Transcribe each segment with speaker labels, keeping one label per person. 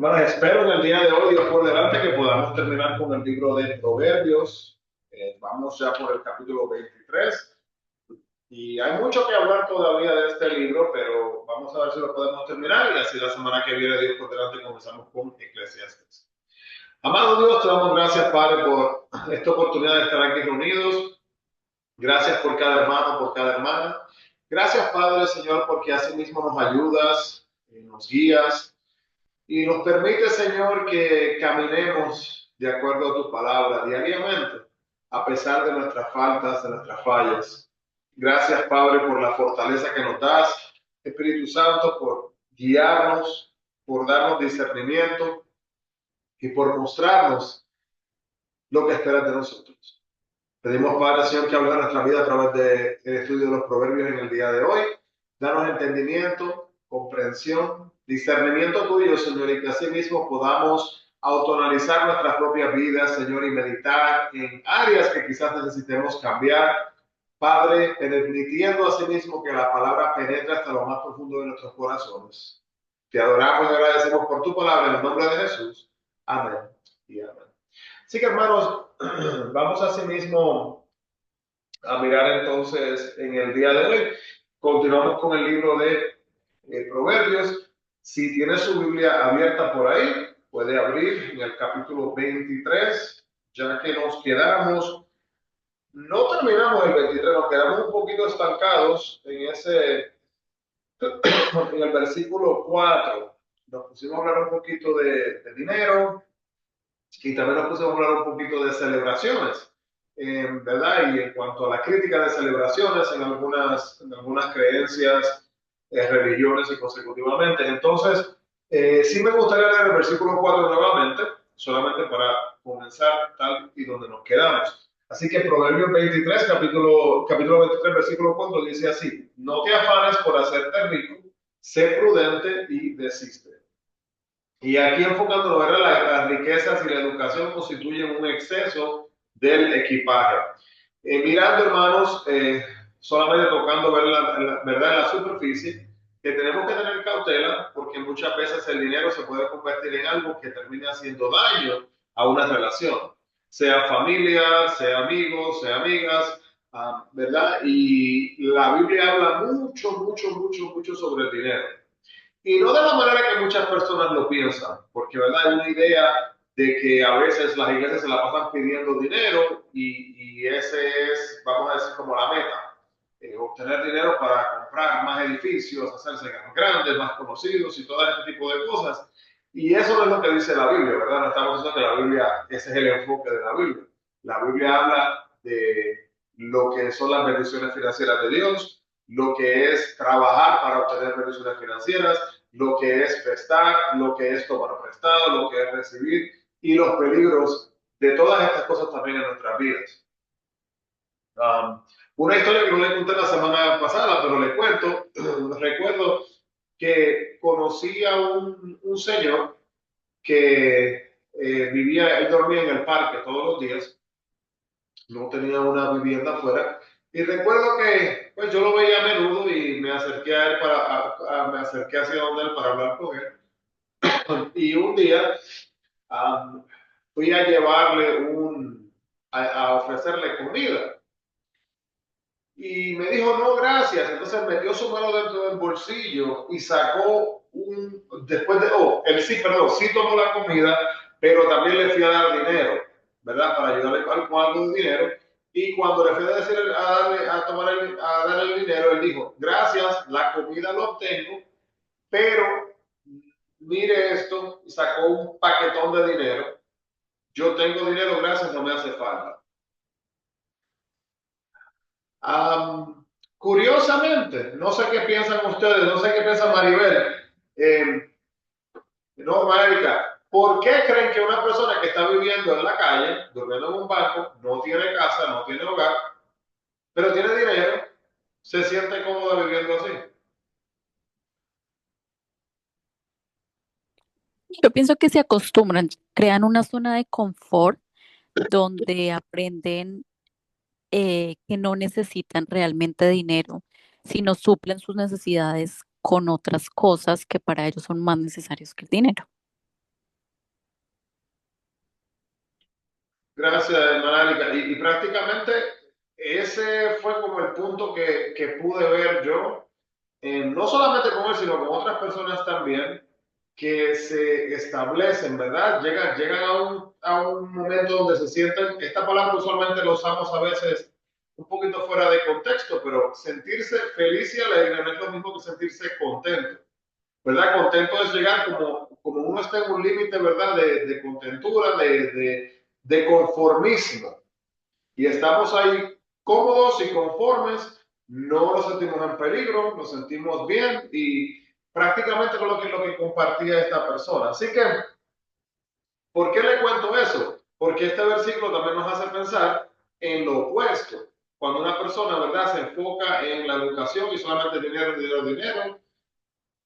Speaker 1: Bueno, espero en el día de hoy, Dios por delante, que podamos terminar con el libro de Proverbios. Vamos ya por el capítulo 23 y hay mucho que hablar todavía de este libro, pero vamos a ver si lo podemos terminar y así la semana que viene, Dios por delante, comenzamos con Eclesiastes. Amado Dios, te damos gracias, Padre, por esta oportunidad de estar aquí reunidos. Gracias por cada hermano, por cada hermana. Gracias, Padre, Señor, porque así mismo nos ayudas, nos guías y nos permite, Señor, que caminemos de acuerdo a tu palabra diariamente, a pesar de nuestras faltas, de nuestras fallas. Gracias, Padre, por la fortaleza que nos das, Espíritu Santo, por guiarnos, por darnos discernimiento y por mostrarnos lo que esperas de nosotros. Pedimos, Padre, Señor, que hable de nuestra vida a través del estudio de los proverbios en el día de hoy. Danos entendimiento, comprensión, discernimiento tuyo, Señor, y que así mismo podamos autoanalizar nuestras propias vidas, Señor, y meditar en áreas que quizás necesitemos cambiar. Padre, permitiendo así mismo que la palabra penetre hasta lo más profundo de nuestros corazones. Te adoramos y agradecemos por tu palabra en el nombre de Jesús. Amén y amén. Así que, hermanos, vamos así mismo a mirar entonces en el día de hoy. Continuamos con el libro de Proverbios. Si tiene su Biblia abierta por ahí, puede abrir en el capítulo 23, ya que nos quedamos, no terminamos el 23, nos quedamos un poquito estancados en el versículo 4. Nos pusimos a hablar un poquito de dinero, y también nos pusimos a hablar un poquito de celebraciones, ¿verdad? Y en cuanto a la crítica de celebraciones en algunas creencias, religiones y consecutivamente. Entonces, sí me gustaría leer el versículo 4 nuevamente, solamente para comenzar tal y donde nos quedamos. Así que Proverbios 23, capítulo 23, versículo 4 dice así: no te afanes por hacerte rico, sé prudente y desiste. Y aquí enfocándonos, ¿verdad? Las riquezas y la educación constituyen un exceso del equipaje. Mirando, hermanos, solamente tocando ver verdad en la superficie, que tenemos que tener cautela porque muchas veces el dinero se puede convertir en algo que termine haciendo daño a una relación, sea familia, sea amigos, sea amigas, ¿verdad? Y la Biblia habla mucho sobre el dinero. Y no de la manera que muchas personas lo piensan, porque ¿verdad? Hay una idea de que a veces las iglesias se la pasan pidiendo dinero y ese es, vamos a decir, como la meta. Obtener dinero para comprar más edificios, hacerse más grandes, más conocidos y todo este tipo de cosas. Y eso no es lo que dice la Biblia, ¿verdad? No estamos diciendo que la Biblia, ese es el enfoque de la Biblia. La Biblia habla de lo que son las bendiciones financieras de Dios, lo que es trabajar para obtener bendiciones financieras, lo que es prestar, lo que es tomar prestado, lo que es recibir y los peligros de todas estas cosas también en nuestras vidas. Um, una historia que no le conté la semana pasada, pero le cuento, recuerdo que conocí a un señor que vivía, él dormía en el parque todos los días, no tenía una vivienda afuera, y recuerdo que pues yo lo veía a menudo y me acerqué a él me acerqué hacia donde él para hablar con él. Y un día um, fui a llevarle a ofrecerle comida. Y me dijo, no, gracias. Entonces metió su mano dentro del bolsillo y sacó después de, él sí, perdón, sí tomó la comida, pero también le fui a dar dinero, ¿verdad? Para ayudarle con algo de dinero. Y cuando le fui a decir, a darle el dinero, él dijo, gracias, la comida lo obtengo, pero mire esto, y sacó un paquetón de dinero. Yo tengo dinero, gracias, no me hace falta. Curiosamente, no sé qué piensan ustedes, no sé qué piensa Maribel, eh, no, Marica, ¿por qué creen que una persona que está viviendo en la calle, durmiendo en un banco, no tiene casa, no tiene hogar, pero tiene dinero, se siente cómoda viviendo así?
Speaker 2: Yo pienso que se acostumbran, crean una zona de confort donde aprenden que no necesitan realmente dinero, sino suplen sus necesidades con otras cosas que para ellos son más necesarios que el dinero.
Speaker 1: Gracias, hermana Erika. Y prácticamente ese fue como el punto que pude ver yo, no solamente con él, sino con otras personas también, que se establecen, ¿verdad? Llegan a un momento donde se sienten, esta palabra usualmente lo usamos a veces un poquito fuera de contexto, pero sentirse feliz y alegre no es lo mismo que sentirse contento. ¿Verdad? Contento es llegar como uno está en un límite, ¿verdad? De contentura, de conformismo. Y estamos ahí cómodos y conformes, no nos sentimos en peligro, nos sentimos bien y prácticamente con lo que compartía esta persona. Así que, ¿por qué le cuento eso? Porque este versículo también nos hace pensar en lo opuesto. Cuando una persona, ¿verdad?, se enfoca en la educación y solamente dinero, dinero, dinero,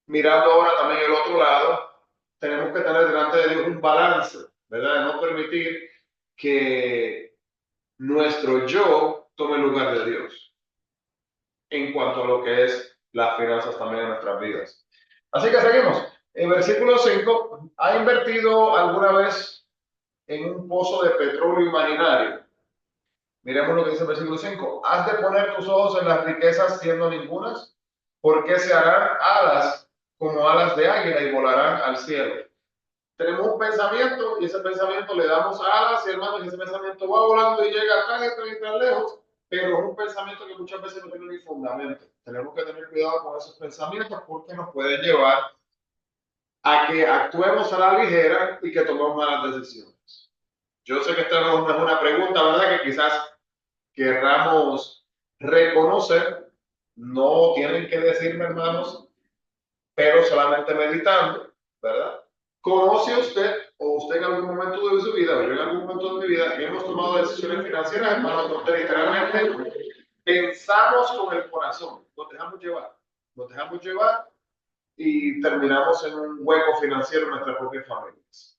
Speaker 1: mirando ahora también el otro lado, tenemos que tener delante de Dios un balance, ¿verdad? De no permitir que nuestro yo tome el lugar de Dios en cuanto a lo que es las finanzas también en nuestras vidas. Así que seguimos. En versículo 5, ¿ha invertido alguna vez en un pozo de petróleo imaginario? Miremos lo que dice el versículo 5. ¿Has de poner tus ojos en las riquezas siendo ningunas? Porque se harán alas como alas de águila y volarán al cielo. Tenemos un pensamiento y ese pensamiento le damos alas y hermanos, y ese pensamiento va volando y llega tan lejos, pero es un pensamiento que muchas veces no tiene ni fundamento. Tenemos que tener cuidado con esos pensamientos porque nos pueden llevar a que actuemos a la ligera y que tomemos malas decisiones. Yo sé que esta no es una pregunta, ¿verdad? Que quizás querramos reconocer, no tienen que decirme, hermanos, pero solamente meditando, ¿verdad? ¿Conoce usted o usted en algún momento de su vida, o yo en algún momento de mi vida, hemos tomado decisiones financieras, hermanos, donde literalmente pensamos con el corazón, nos dejamos llevar y terminamos en un hueco financiero en nuestras propias familias?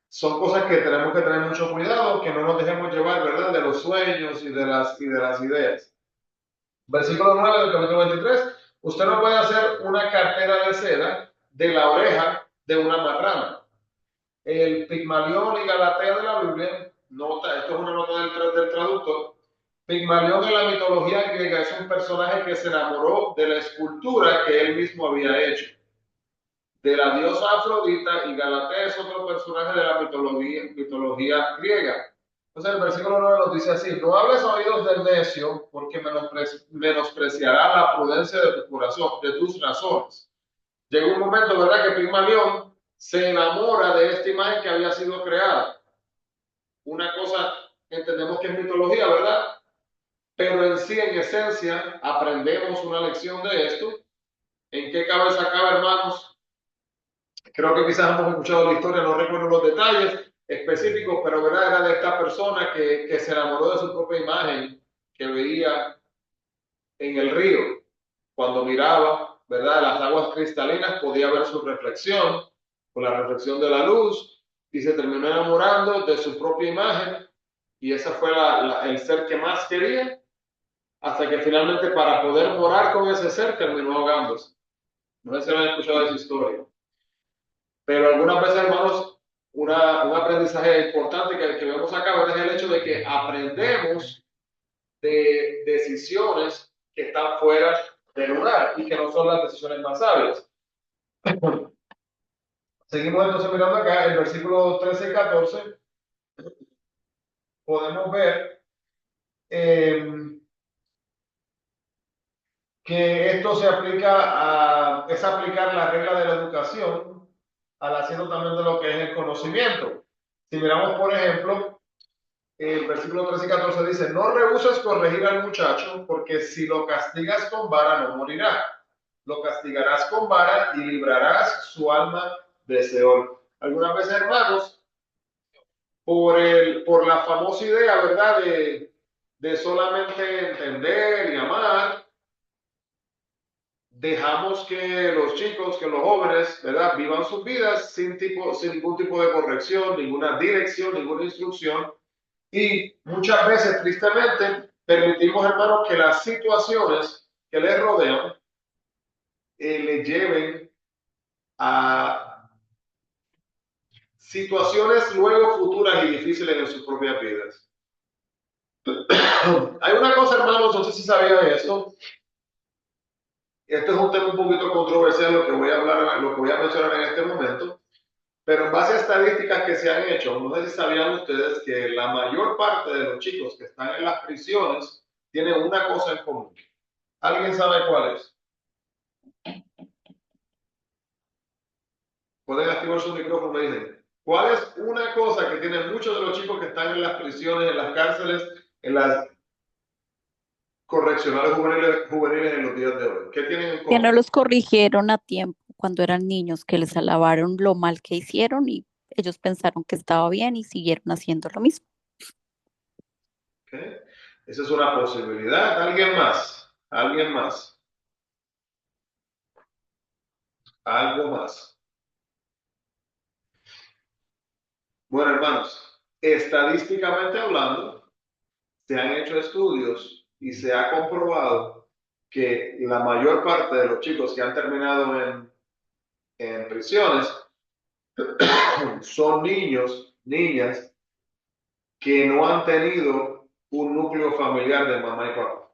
Speaker 1: Son cosas que tenemos que tener mucho cuidado, que no nos dejemos llevar, ¿verdad?, de los sueños y de las ideas. Versículo 9 del capítulo 23. Usted no puede hacer una cartera de seda de la oreja de una marrana. El Pigmalión y Galatea de la Biblia, nota, esto es una nota del traductor. Pigmalión en la mitología griega es un personaje que se enamoró de la escultura que él mismo había hecho, de la diosa Afrodita, y Galatea es otro personaje de la mitología griega. Entonces el versículo 9 nos dice así: no hables oídos del necio, porque menospreciará la prudencia de tu corazón, de tus razones. Llegó un momento, ¿verdad?, que Pigmalión se enamora de esta imagen que había sido creada. Una cosa entendemos que es mitología, ¿verdad? Pero en sí, en esencia, aprendemos una lección de esto. ¿En qué cabeza cabe, hermanos? Creo que quizás hemos escuchado la historia, no recuerdo los detalles específicos, pero ¿verdad?, era de esta persona que se enamoró de su propia imagen que veía en el río. Cuando miraba, ¿verdad?, las aguas cristalinas, podía ver su reflexión, con la reflexión de la luz, y se terminó enamorando de su propia imagen, y ese fue el ser que más quería, hasta que finalmente, para poder morar con ese ser, terminó ahogándose. No sé si han escuchado esa historia. Pero algunas veces, hermanos, un aprendizaje importante que vemos acá es el hecho de que aprendemos de decisiones que están fuera del lugar y que no son las decisiones más sabias. Seguimos entonces mirando acá el versículo 13 y 14. Podemos ver eh, que esto es aplicar la regla de la educación al haciendo también de lo que es el conocimiento. Si miramos, por ejemplo, el versículo 13 y 14 dice: no rehuses corregir al muchacho, porque si lo castigas con vara no morirá. Lo castigarás con vara y librarás su alma de Seol. Algunas veces, hermanos, por la famosa idea, ¿verdad?, de solamente entender y amar, dejamos que los chicos, que los jóvenes, ¿verdad?, vivan sus vidas sin ningún tipo de corrección, ninguna dirección, ninguna instrucción. Y muchas veces, tristemente, permitimos, hermanos, que las situaciones que les rodean le lleven a situaciones luego futuras y difíciles en sus propias vidas. Hay una cosa, hermanos, no sé si sabían esto. Este es un tema un poquito controversial, lo que voy a hablar, lo que voy a mencionar en este momento. Pero en base a estadísticas que se han hecho, no sé si sabían ustedes que la mayor parte de los chicos que están en las prisiones tienen una cosa en común. ¿Alguien sabe cuál es? Pueden activar su micrófono y dicen, ¿cuál es una cosa que tienen muchos de los chicos que están en las prisiones, en las cárceles, en las correccionales juveniles en los días de hoy? ¿Qué tienen en
Speaker 2: Que no
Speaker 1: común?
Speaker 2: los corrigieron a tiempo cuando eran niños, que les alabaron lo mal que hicieron y ellos pensaron que estaba bien y siguieron haciendo lo mismo.
Speaker 1: ¿Okay? Esa es una posibilidad. ¿Alguien más? ¿Alguien más? ¿Algo más? Bueno, hermanos, estadísticamente hablando, se han hecho estudios y se ha comprobado que la mayor parte de los chicos que han terminado en prisiones son niños, niñas que no han tenido un núcleo familiar de mamá y papá.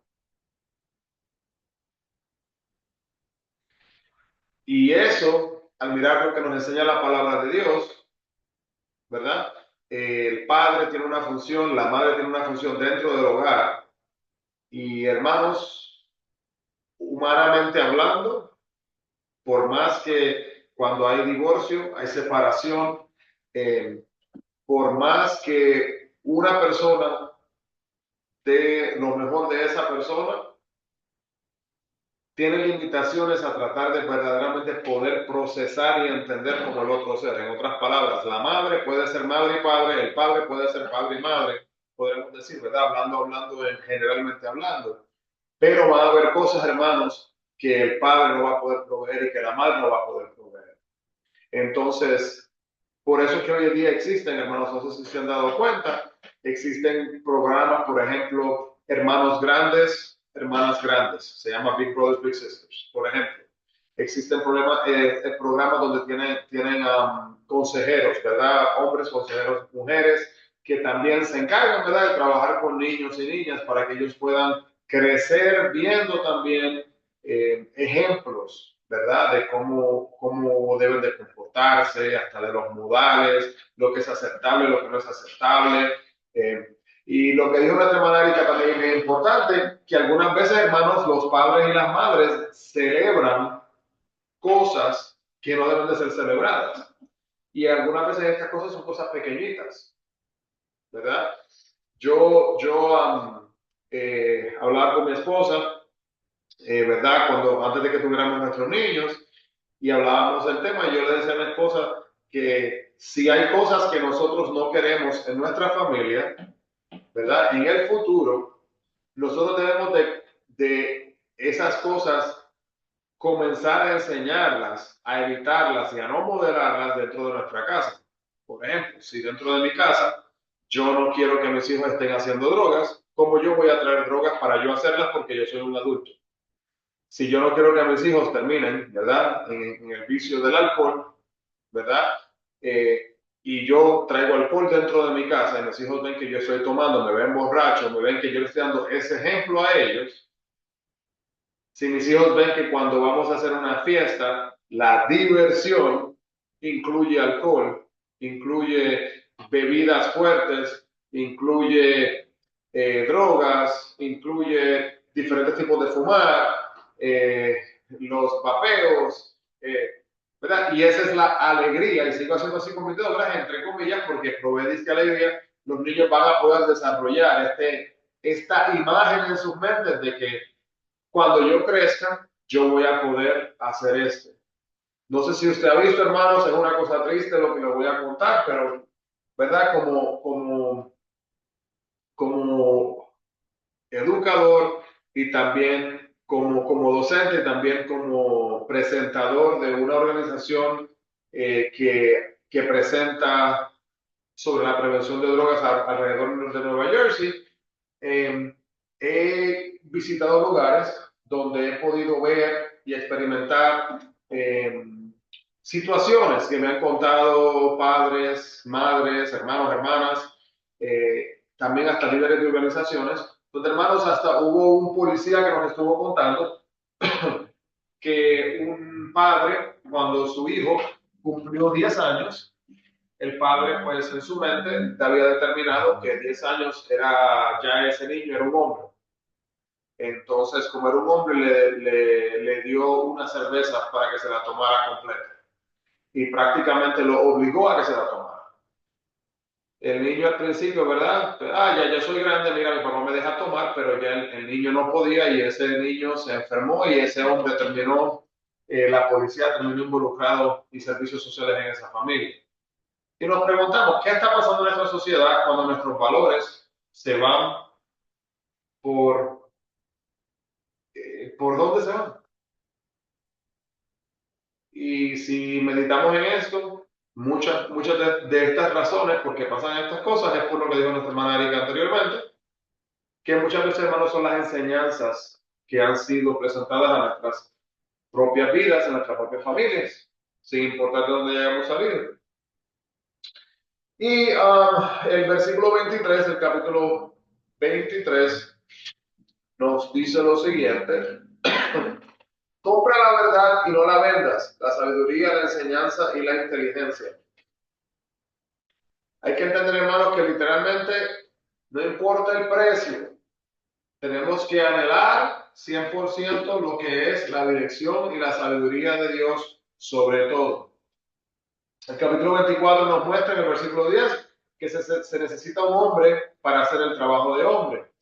Speaker 1: Y eso, al mirar lo que nos enseña la palabra de Dios, ¿verdad? El padre tiene una función, la madre tiene una función dentro del hogar. Y hermanos, humanamente hablando, por más que cuando hay divorcio, hay separación, eh, por más que una persona dé lo mejor de esa persona, tiene limitaciones a tratar de verdaderamente poder procesar y entender como el otro ser. En otras palabras, la madre puede ser madre y padre, el padre puede ser padre y madre, podemos decir, ¿verdad? Hablando generalmente hablando. Pero van a haber cosas, hermanos, que el padre no va a poder proveer y que la madre no va a poder proveer. Entonces, por eso es que hoy en día existen, hermanos, no sé si se han dado cuenta, existen programas, por ejemplo, hermanos grandes, hermanas grandes, se llama Big Brothers, Big Sisters, por ejemplo. Existen programas donde tienen consejeros, ¿verdad? Hombres, consejeros, mujeres, que también se encargan, ¿verdad?, de trabajar con niños y niñas para que ellos puedan crecer viendo también ejemplos, ¿verdad? De cómo deben de comportarse, hasta de los modales, lo que es aceptable, lo que no es aceptable. Y lo que dijo la hermana Erika también es importante, que algunas veces, hermanos, los padres y las madres celebran cosas que no deben de ser celebradas. Y algunas veces estas cosas son cosas pequeñitas, ¿verdad? Yo hablaba con mi esposa, ¿verdad? Antes de que tuviéramos nuestros niños y hablábamos del tema, yo le decía a mi esposa que si hay cosas que nosotros no queremos en nuestra familia, ¿verdad? En el futuro, nosotros debemos de esas cosas comenzar a enseñarlas, a evitarlas y a no modelarlas dentro de nuestra casa. Por ejemplo, si dentro de mi casa yo no quiero que mis hijos estén haciendo drogas, ¿cómo yo voy a traer drogas para yo hacerlas porque yo soy un adulto? Si yo no quiero que mis hijos terminen, ¿verdad?, en el vicio del alcohol, ¿verdad? Y yo traigo alcohol dentro de mi casa y mis hijos ven que yo estoy tomando, me ven borracho, me ven que yo le estoy dando ese ejemplo a ellos. Si mis hijos ven que cuando vamos a hacer una fiesta, la diversión incluye alcohol, incluye bebidas fuertes, incluye drogas, incluye diferentes tipos de fumar, eh, los vapeos, ¿verdad? Y esa es la alegría, y sigo haciendo así con mi dedo, ¿verdad?, entre comillas, porque provee alegría, los niños van a poder desarrollar esta imagen en sus mentes de que cuando yo crezca, yo voy a poder hacer esto. No sé si usted ha visto, hermanos, es una cosa triste lo que le voy a contar, pero, ¿verdad? Como educador y también como docente, también como presentador de una organización que presenta sobre la prevención de drogas alrededor de Nueva Jersey. He visitado lugares donde he podido ver y experimentar situaciones que me han contado padres, madres, hermanos, hermanas, también hasta líderes de organizaciones, donde hermanos hasta hubo un policía que nos estuvo contando que un padre, cuando su hijo cumplió 10 años, el padre pues en su mente había determinado que 10 años era ya ese niño, era un hombre. Entonces, como era un hombre, le dio una cerveza para que se la tomara completa y prácticamente lo obligó a que se la tomara. El niño al principio, ¿verdad? Ya soy grande, mira, mi papá me deja tomar, pero ya el niño no podía y ese niño se enfermó y ese hombre terminó, la policía terminó involucrado y servicios sociales en esa familia. Y nos preguntamos, ¿qué está pasando en nuestra sociedad cuando nuestros valores se van por, ¿por dónde se van? Y si meditamos en esto, muchas de estas razones por qué pasan estas cosas es por lo que dijo nuestra hermana Erika anteriormente, que muchas veces, hermanos, son las enseñanzas que han sido presentadas a nuestras propias vidas, en nuestras propias familias, sin importar de dónde hayamos salido. Y el versículo 23 del capítulo 23 nos dice lo siguiente: compra la verdad y no la vendas, la sabiduría, la enseñanza y la inteligencia. Hay que entender, hermanos, que literalmente no importa el precio, tenemos que anhelar 100% lo que es la dirección y la sabiduría de Dios sobre todo. El capítulo 24 nos muestra en el versículo 10 que se necesita un hombre para hacer el trabajo de hombre.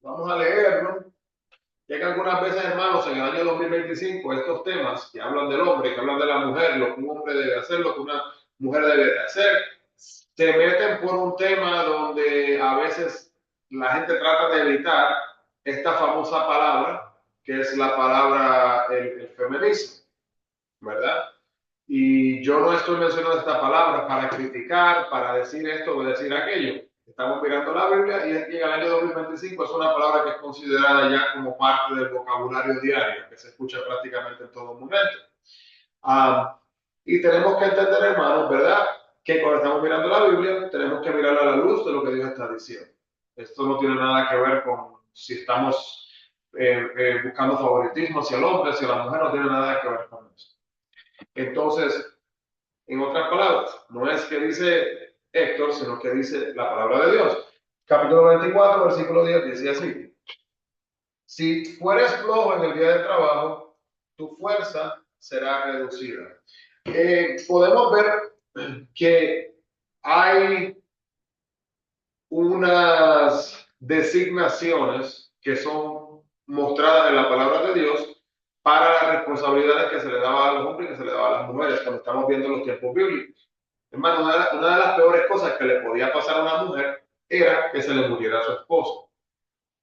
Speaker 1: Vamos a leerlo, ya que algunas veces, hermanos, en el año 2025, estos temas que hablan del hombre, que hablan de la mujer, lo que un hombre debe hacer, lo que una mujer debe de hacer, se meten por un tema donde a veces la gente trata de evitar esta famosa palabra, que es la palabra el feminismo, ¿verdad? Y yo no estoy mencionando esta palabra para criticar, para decir esto o decir aquello. Estamos mirando la Biblia y aquí en el año 2025 es una palabra que es considerada ya como parte del vocabulario diario, que se escucha prácticamente en todo momento. Ah, y tenemos que entender, hermanos, ¿verdad? Que cuando estamos mirando la Biblia, tenemos que mirarla a la luz de lo que Dios está diciendo. Esto no tiene nada que ver con si estamos buscando favoritismo hacia el hombre, hacia la mujer, no tiene nada que ver con eso. Entonces, en otras palabras, no es que dice Héctor, sino que dice la palabra de Dios. Capítulo 24, versículo 10 dice así: si fueres flojo en el día de trabajo, tu fuerza será reducida. Podemos ver que hay unas designaciones que son mostradas en la palabra de Dios para las responsabilidades que se le daba a los hombres y que se le daba a las mujeres cuando estamos viendo los tiempos bíblicos. Hermano, una de las peores cosas que le podía pasar a una mujer era que se le muriera a su esposo.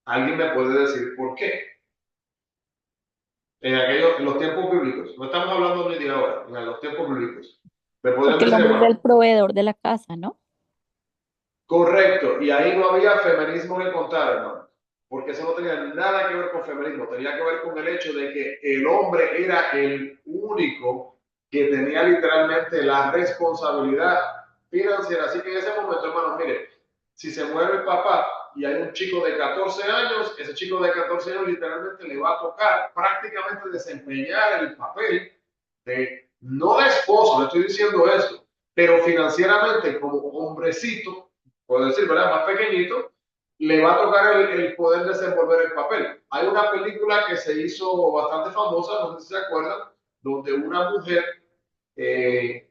Speaker 1: ¿Alguien me puede decir por qué? En los tiempos bíblicos, no estamos hablando ni de ahora, en los tiempos bíblicos. ¿Me podrían
Speaker 2: Porque el
Speaker 1: decir,
Speaker 2: hombre era el
Speaker 1: hermano?
Speaker 2: proveedor de la casa, ¿no?
Speaker 1: Correcto, y ahí no había feminismo que contar, hermano, porque eso no tenía nada que ver con feminismo, tenía que ver con el hecho de que el hombre era el único que tenía literalmente la responsabilidad financiera. Así que en ese momento, hermano, mire, si se muere el papá y hay un chico de 14 años, ese chico de 14 años literalmente le va a tocar prácticamente desempeñar el papel de, no de esposo, no estoy diciendo eso, pero financieramente como hombrecito, puedo decir, ¿verdad? Más pequeñito, le va a tocar el poder desenvolver el papel. Hay una película que se hizo bastante famosa, no sé si se acuerdan, donde una mujer eh,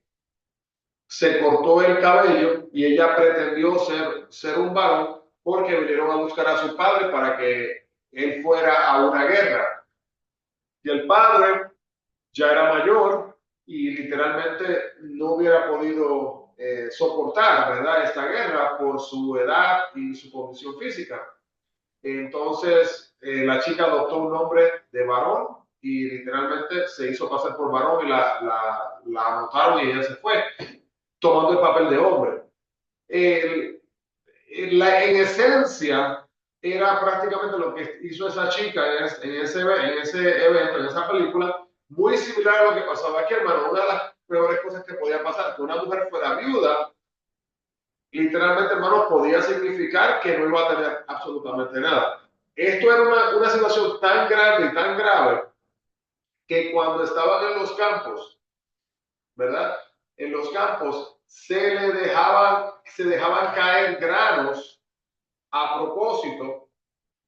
Speaker 1: se cortó el cabello y ella pretendió ser un varón porque vinieron a buscar a su padre para que él fuera a una guerra. Y el padre ya era mayor y literalmente no hubiera podido soportar, ¿verdad?, esta guerra por su edad y su condición física. Entonces, la chica adoptó un nombre de varón y literalmente se hizo pasar por varón y la anotaron y ella se fue, tomando el papel de hombre. El, en esencia, era prácticamente lo que hizo esa chica en ese evento, en esa película, muy similar a lo que pasaba aquí, hermano. Una de las peores cosas que podía pasar, que una mujer fuera viuda, literalmente, hermano, podía significar que no iba a tener absolutamente nada. Esto era una situación tan grande y tan grave que cuando estaban en los campos, ¿verdad? En los campos se dejaban caer granos a propósito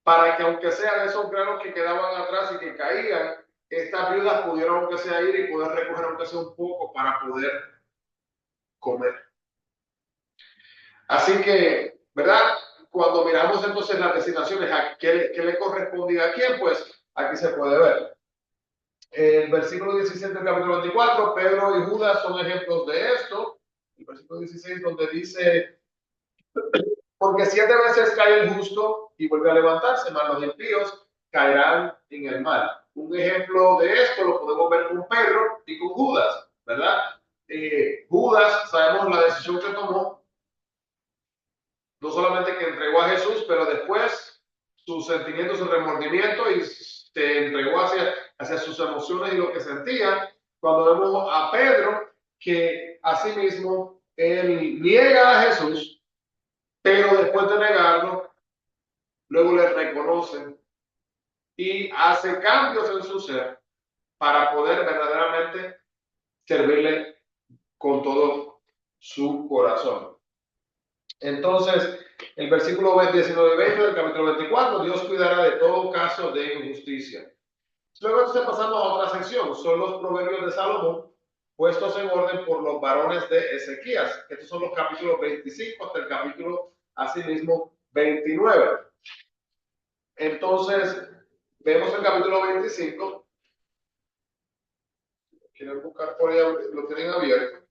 Speaker 1: para que aunque sean esos granos que quedaban atrás y que caían, estas viudas pudieran aunque sea ir y poder recoger aunque sea un poco para poder comer. Así que, ¿verdad? Cuando miramos entonces las designaciones, ¿a qué le correspondía a quién? Pues aquí se puede ver. El versículo 17 del capítulo 24, Pedro y Judas son ejemplos de esto. El versículo 16 donde dice, porque 7 veces cae el justo y vuelve a levantarse, mas los impíos caerán en el mal. Un ejemplo de esto lo podemos ver con Pedro y con Judas, ¿verdad? Judas, sabemos la decisión que tomó, no solamente que entregó a Jesús, pero después sus sentimientos, su remordimiento y se entregó hacia sus emociones y lo que sentía. Cuando vemos a Pedro, que asimismo él niega a Jesús, pero después de negarlo, luego le reconocen y hace cambios en su ser para poder verdaderamente servirle con todo su corazón. Entonces, el versículo 19 y 20 del capítulo 24, Dios cuidará de todo caso de injusticia. Luego entonces pasamos a otra sección, son los proverbios de Salomón, puestos en orden por los varones de Ezequías. Estos son los capítulos 25 hasta el capítulo asimismo 29. Entonces, vemos el capítulo 25. Quieren buscar por ahí, lo tienen abierto.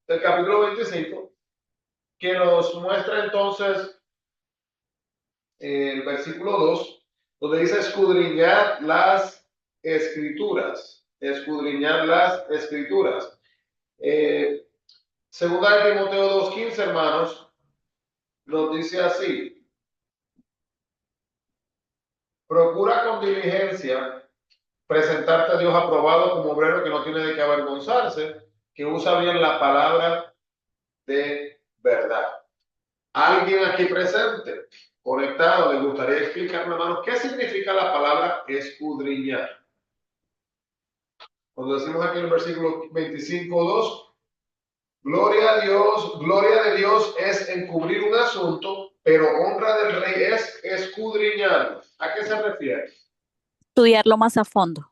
Speaker 1: El capítulo 25, que nos muestra entonces el versículo 2, donde dice escudriñar las escrituras. Escudriñar las escrituras. Segunda de Timoteo 2:15, hermanos, nos dice así: procura con diligencia presentarte a Dios aprobado como obrero que no tiene de qué avergonzarse, que usa bien la palabra de verdad. ¿Alguien aquí presente, conectado, le gustaría explicarme, hermanos, qué significa la palabra escudriñar? Cuando decimos aquí en el versículo 25:2, gloria de Dios es encubrir un asunto, pero honra del rey es escudriñarlo. ¿A qué se refiere?
Speaker 2: Estudiarlo más a fondo.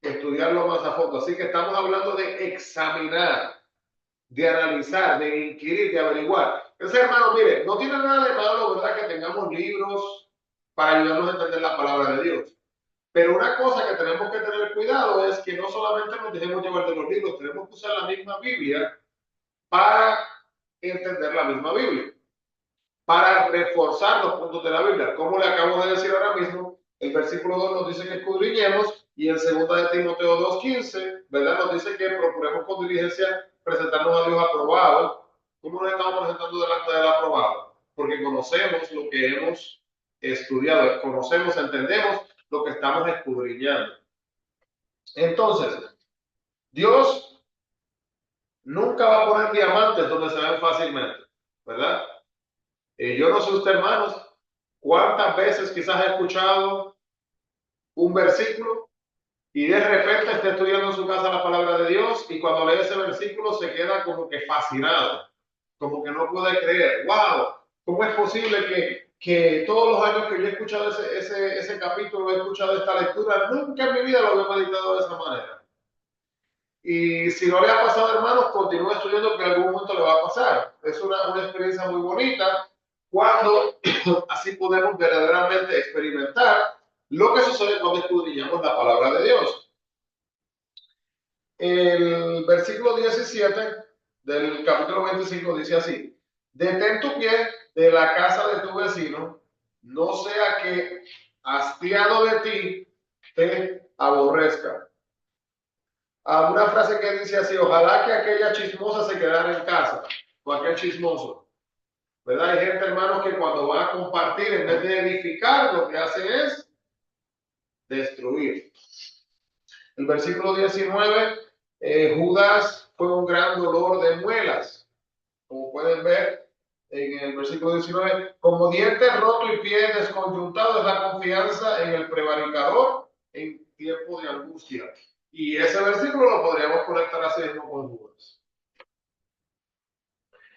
Speaker 1: Estudiarlo más a fondo. Así que estamos hablando de examinar, de analizar, de inquirir, de averiguar. Entonces, hermano, mire, no tiene nada de malo, ¿verdad?, que tengamos libros para ayudarnos a entender la palabra de Dios. Pero una cosa que tenemos que tener cuidado es que no solamente nos dejemos llevar de los libros, tenemos que usar la misma Biblia para entender la misma Biblia, para reforzar los puntos de la Biblia. Como le acabo de decir ahora mismo, el versículo 2 nos dice que escudriñemos y en 2 de Timoteo 2:15, ¿verdad? Nos dice que procuremos con diligencia presentarnos a Dios aprobado. ¿Cómo nos estamos presentando delante del aprobado? Porque conocemos lo que hemos estudiado, conocemos, entendemos lo que estamos escudriñando. Entonces, Dios nunca va a poner diamantes donde se ven fácilmente, ¿verdad? Yo no sé usted, hermanos, cuántas veces quizás he escuchado un versículo y de repente está estudiando en su casa la palabra de Dios y cuando lee ese versículo se queda como que fascinado, como que no puede creer, wow, ¿cómo es posible que todos los años que yo he escuchado ese capítulo, he escuchado esta lectura, nunca en mi vida lo había meditado de esa manera? Y si no le ha pasado, hermanos, continúe estudiando que en algún momento le va a pasar. Es una experiencia muy bonita cuando así podemos verdaderamente experimentar lo que sucede cuando escudriñamos la palabra de Dios. El versículo 17 del capítulo 25 dice así: detén tu pie de la casa de tu vecino, no sea que hastiado de ti te aborrezca. Una frase que dice así: ojalá que aquella chismosa se quedara en casa, o aquel chismoso, ¿verdad? Hay gente, hermanos, que cuando van a compartir, en vez de edificar, lo que hacen es destruir. El versículo 19, Judas fue un gran dolor de muelas, como pueden ver en el versículo 19, como diente roto y pie desconyuntado es la confianza en el prevaricador en tiempo de angustia. Y ese versículo lo podríamos conectar así mismo con Judas.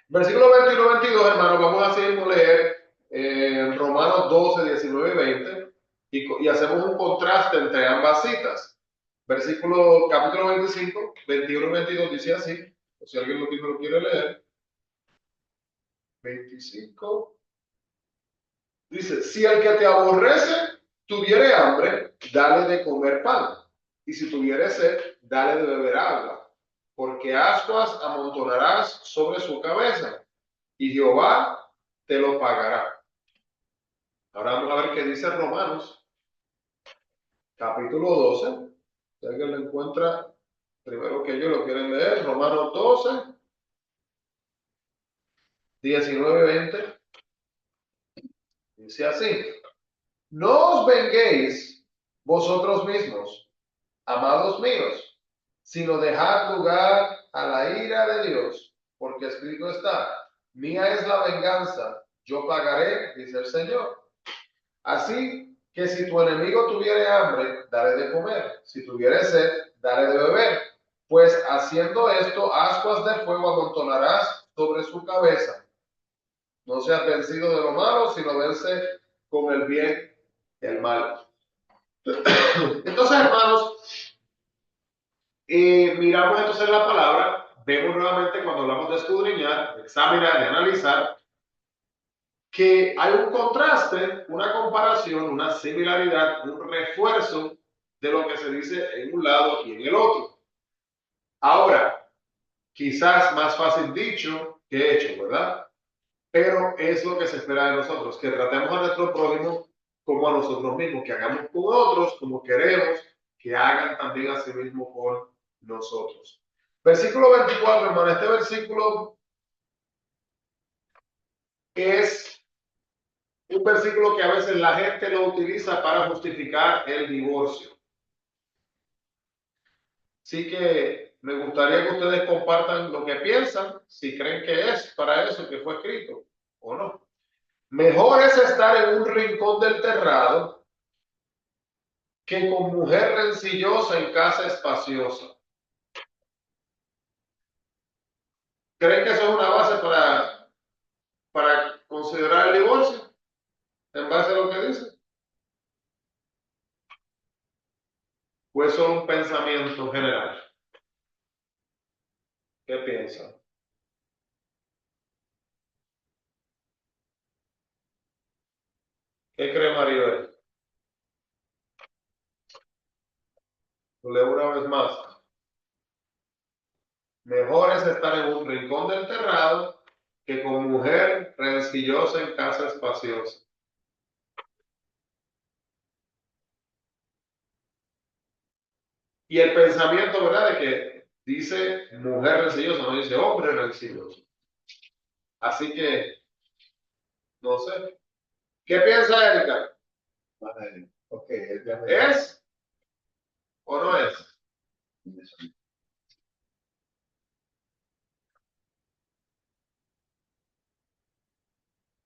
Speaker 1: Versículo 21 y 22, hermanos, vamos a seguir leer Romanos 12, 19 y 20 y hacemos un contraste entre ambas citas. Capítulo 25, 21 y 22 dice así, o si alguien lo quiere leer. 25, dice, si el que te aborrece tuviere hambre, dale de comer pan, y si tuviere sed, dale de beber agua, porque ascuas amontonarás sobre su cabeza, y Jehová te lo pagará. Ahora vamos a ver qué dice Romanos, capítulo 12. Si alguien lo encuentra primero que yo lo quieren leer, Romanos 12, 19, 20. Dice así, no os venguéis vosotros mismos, amados míos, sino dejad lugar a la ira de Dios, porque escrito está, mía es la venganza, yo pagaré, dice el Señor. Así que si tu enemigo tuviere hambre, dale de comer, si tuviere sed, dale de beber, pues haciendo esto, ascuas de fuego amontonarás sobre su cabeza. No seas vencido de lo malo, sino vence con el bien el mal. Entonces, hermanos, miramos entonces la palabra, vemos nuevamente cuando hablamos de escudriñar, de examinar, de analizar, que hay un contraste, una comparación, una similaridad, un refuerzo de lo que se dice en un lado y en el otro. Ahora, quizás más fácil dicho que hecho, ¿verdad? Pero es lo que se espera de nosotros, que tratemos a nuestro prójimo como a nosotros mismos, que hagamos con otros como queremos que hagan también a sí mismos con nosotros. Versículo 24, hermano, este versículo es un versículo que a veces la gente lo utiliza para justificar el divorcio. Así que me gustaría que ustedes compartan lo que piensan, si creen que es para eso que fue escrito o no. Mejor es estar en un rincón del terrado que con mujer rencillosa en casa espaciosa. ¿Creen que eso es una base para considerar el divorcio? ¿En base a lo que dice? ¿O es solo un pensamiento general? ¿Qué piensan? ¿Qué cree Maribel? Lo leo una vez más. Mejor es estar en un rincón del terrado que con mujer rencillosa en casa espaciosa. Y el pensamiento, ¿verdad? De que dice mujer rencillosa, no dice hombre rencilloso. Así que, no sé. ¿Qué piensa Erika?
Speaker 3: Okay,
Speaker 1: ¿Es o no es?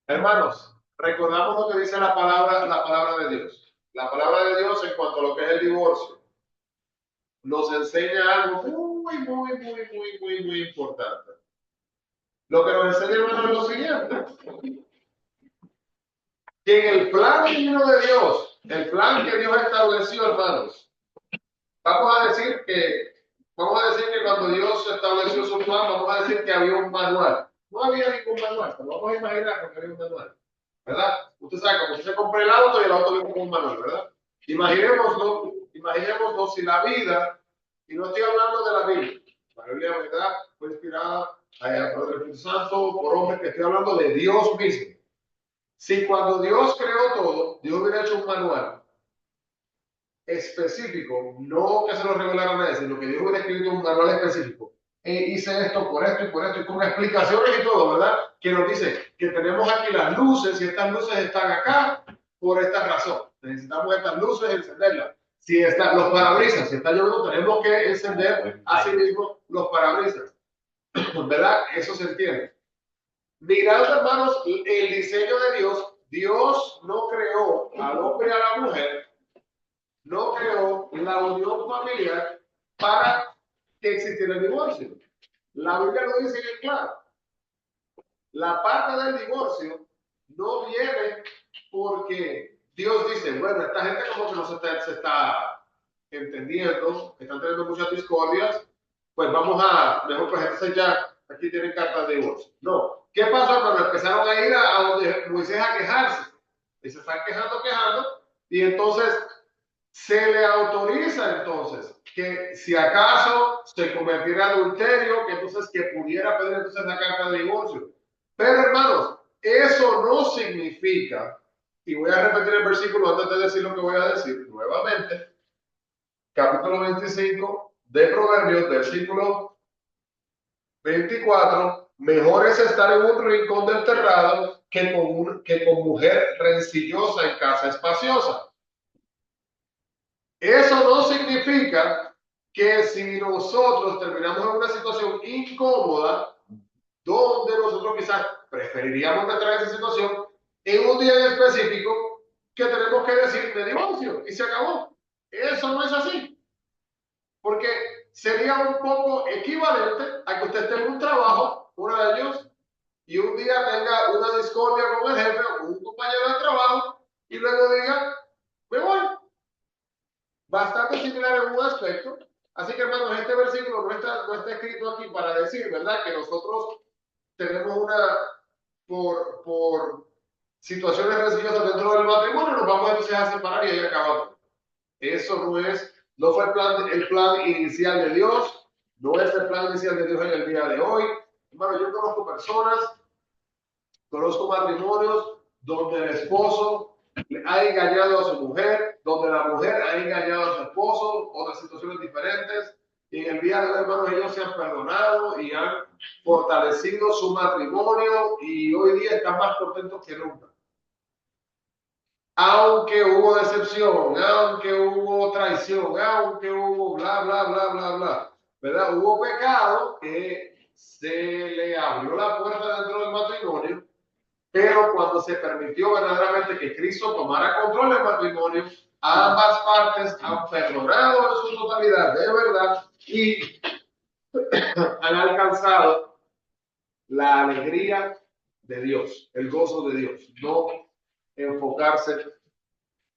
Speaker 1: Hermanos, recordamos lo que dice la palabra de Dios. La palabra de Dios en cuanto a lo que es el divorcio nos enseña algo muy importante. Lo que nos enseña, hermanos, es lo siguiente: que en el plan divino de Dios, el plan que Dios estableció, hermanos, vamos a decir que cuando Dios estableció su plan, vamos a decir que había un manual. No había ningún manual, pero vamos a imaginar que había un manual, ¿verdad? Usted sabe, como usted se compra el auto y el auto viene con un manual, ¿verdad? Imaginémoslo si la vida, y no estoy hablando de la Biblia, la Biblia, ¿verdad?, fue inspirada por el Espíritu Santo, por hombres, que estoy hablando de Dios mismo. Si cuando Dios creó todo, Dios hubiera hecho un manual específico, no que se lo revelara a nadie, sino que Dios hubiera escrito un manual específico. Hice esto por esto y por esto, y con explicaciones y todo, ¿verdad? Que nos dice que tenemos aquí las luces y estas luces están acá por esta razón. Necesitamos estas luces, encenderlas. Si está, los parabrisas, si está lloviendo, tenemos que encender así mismo los parabrisas. ¿Verdad? Eso se entiende. Mirando, hermanos, el diseño de Dios, Dios no creó al hombre y a la mujer, no creó la unión familiar para que existiera el divorcio. La Biblia lo dice bien claro. La parte del divorcio no viene porque Dios dice, bueno, esta gente como que no se está entendiendo, están teniendo muchas discordias, pues vamos a, mejor pues entonces ya, aquí tienen cartas de divorcio. No. ¿Qué pasó, hermano? Empezaron a ir a donde Moisés a quejarse. Y se están quejando, y entonces se le autoriza entonces que si acaso se convirtiera en adulterio, que entonces que pudiera pedir entonces la carta de divorcio. Pero hermanos, eso no significa, y voy a repetir el versículo antes de decir lo que voy a decir nuevamente, capítulo 25 de Proverbios, versículo 24, mejor es estar en un rincón del terrado que con mujer rencillosa en casa espaciosa. Eso no significa que si nosotros terminamos en una situación incómoda, donde nosotros quizás preferiríamos entrar en esa situación, en un día en específico, que tenemos que decir de divorcio y se acabó. Eso no es así. Porque sería un poco equivalente a que usted tenga un trabajo por años y un día tenga una discordia con el jefe o con un compañero de trabajo y luego diga, me voy. Bastante similar en un aspecto. Así que, hermanos, este versículo no está escrito aquí para decir, ¿verdad?, que nosotros tenemos por situaciones religiosas dentro del matrimonio, nos vamos entonces a separar y ahí acabamos. Eso no fue el plan inicial de Dios, no es el plan inicial de Dios en el día de hoy. Hermano, yo conozco matrimonios donde el esposo ha engañado a su mujer, donde la mujer ha engañado a su esposo, otras situaciones diferentes. Y en el día de hoy, hermanos, ellos se han perdonado y han fortalecido su matrimonio y hoy día están más contentos que nunca. Aunque hubo decepción, aunque hubo traición, aunque hubo bla, bla, bla, bla, bla, ¿verdad? Hubo pecado que se le abrió la puerta dentro del matrimonio, pero cuando se permitió verdaderamente que Cristo tomara control del matrimonio, ambas partes han perdonado en su totalidad de verdad y han alcanzado la alegría de Dios, el gozo de Dios, no enfocarse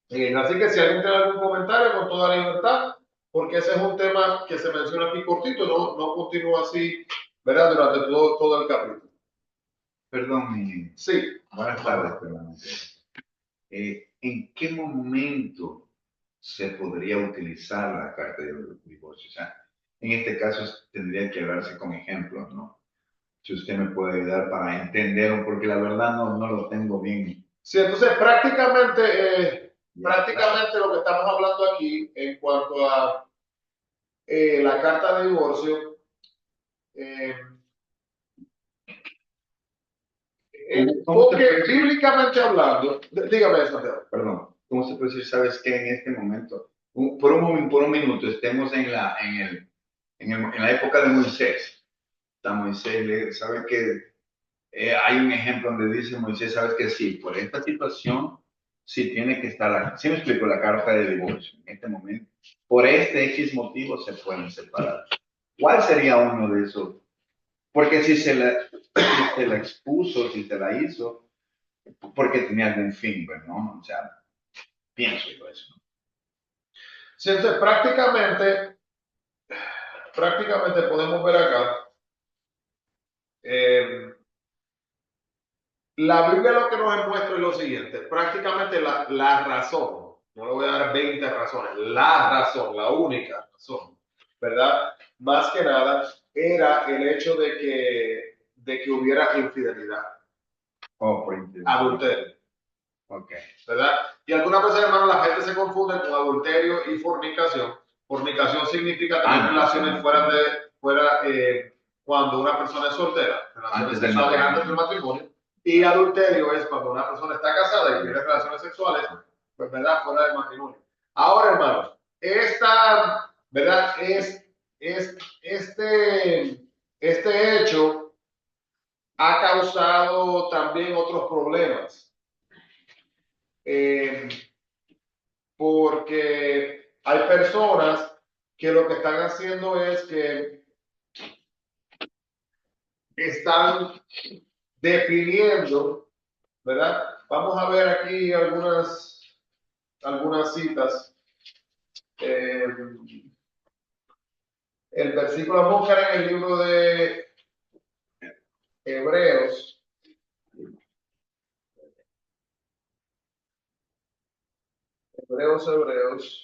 Speaker 1: en. Así que si alguien tiene algún comentario, con toda la libertad, porque ese es un tema que se menciona aquí cortito, no continúa así, ¿verdad?, durante todo el capítulo.
Speaker 3: Perdón,
Speaker 1: Sí.
Speaker 3: buenas tardes, perdón. ¿En qué momento se podría utilizar la carta de divorcio? O sea, en este caso tendría que hablarse con ejemplos, ¿no? Si usted me puede ayudar para entender, porque la verdad no lo tengo bien.
Speaker 1: Sí, entonces prácticamente lo que estamos hablando aquí en cuanto a la carta de divorcio, porque bíblicamente hablando, dígame, Santiago.
Speaker 3: Perdón, ¿cómo se puede decir? ¿Sabes qué? En este momento, por un minuto, estemos en la época de Moisés. Está Moisés, ¿sabe que hay un ejemplo donde dice Moisés, ¿sabes que sí? Por esta situación, sí tiene que estar, sí me explico, la carta de divorcio en este momento. Por este X motivo se pueden separar. ¿Cuál sería uno de esos? Porque si se la expuso, si se la hizo, porque tenía algún fin, ¿no? O sea, pienso yo eso.
Speaker 1: Sí, entonces prácticamente podemos ver acá, la Biblia lo que nos muestra es lo siguiente, prácticamente la razón, no le voy a dar 20 razones, la razón, la única razón, ¿verdad? Más que nada era el hecho de que hubiera infidelidad.
Speaker 3: Por infidelidad.
Speaker 1: Adulterio.
Speaker 3: Ok.
Speaker 1: ¿Verdad? Y algunas veces, hermano, la gente se confunde con adulterio y fornicación. Fornicación significa tener relaciones fuera cuando una persona es soltera, relaciones sexuales antes del matrimonio. Y adulterio es cuando una persona está casada y tiene relaciones sexuales pues, ¿verdad? Fuera del matrimonio. Ahora, hermanos, esta, ¿verdad? Este hecho ha causado también otros problemas. Porque hay personas que lo que están haciendo es que están definiendo, ¿verdad? Vamos a ver aquí algunas citas. El versículo, vamos a buscar en el libro de Hebreos. Hebreos.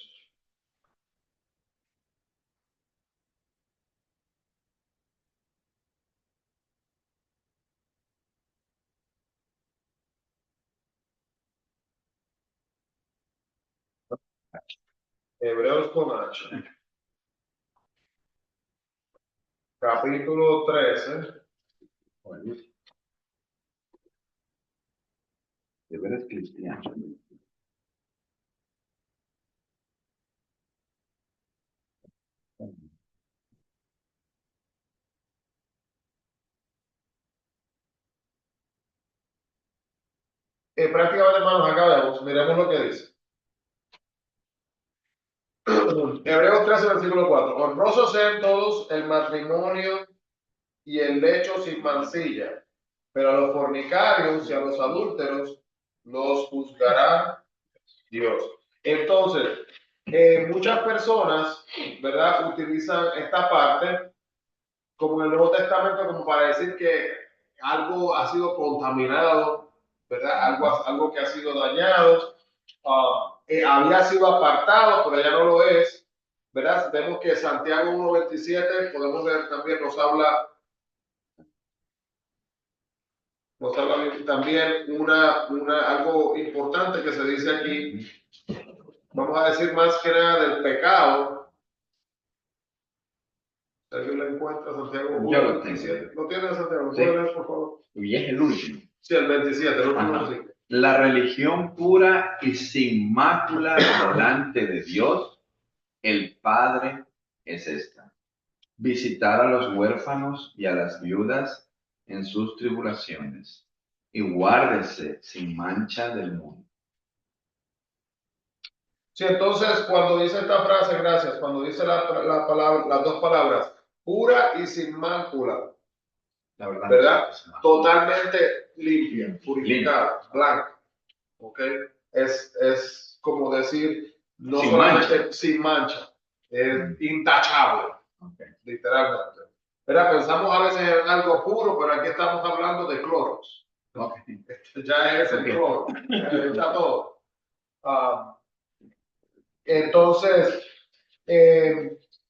Speaker 1: Hebreos con H. Capítulo 13.
Speaker 3: Deberes cristianos.
Speaker 1: Prácticamente, hermanos, acá vemos, miremos lo que dice. Hebreos 13, versículo 4. Honrosos sean todos el matrimonio y el lecho sin mancilla, pero a los fornicarios y a los adúlteros los juzgará Dios. Entonces, muchas personas, ¿verdad?, utilizan esta parte como en el Nuevo Testamento como para decir que algo ha sido contaminado, ¿verdad? Algo que ha sido dañado, había sido apartado, pero ya no lo es, ¿verdad? Vemos que Santiago 1:27, podemos ver también, nos habla también algo importante que se dice aquí. Vamos a decir más que nada del pecado. ¿Alguien lo encuentra, Santiago 1:27? ¿Lo tiene, Santiago? ¿Lo puede leer, por favor?
Speaker 3: Y es el último.
Speaker 1: Sí, el 27, el último versículo.
Speaker 3: La religión pura y sin mácula delante de Dios, el Padre, es esta: visitar a los huérfanos y a las viudas en sus tribulaciones, y guárdese sin mancha del mundo.
Speaker 1: Sí, entonces cuando dice esta frase, gracias, cuando dice la palabra, las dos palabras, pura y sin mácula,
Speaker 3: La verdad,
Speaker 1: ¿verdad?
Speaker 3: no.
Speaker 1: Totalmente limpia, purificada, blanca, ¿ok? Es como decir, no
Speaker 3: Sin
Speaker 1: solamente
Speaker 3: mancha.
Speaker 1: sin mancha, es intachable,
Speaker 3: Okay.
Speaker 1: literalmente. ¿Verdad? Pensamos a veces en algo puro, pero aquí estamos hablando de cloros.
Speaker 3: Okay.
Speaker 1: Ya es el cloro, está todo. Entonces,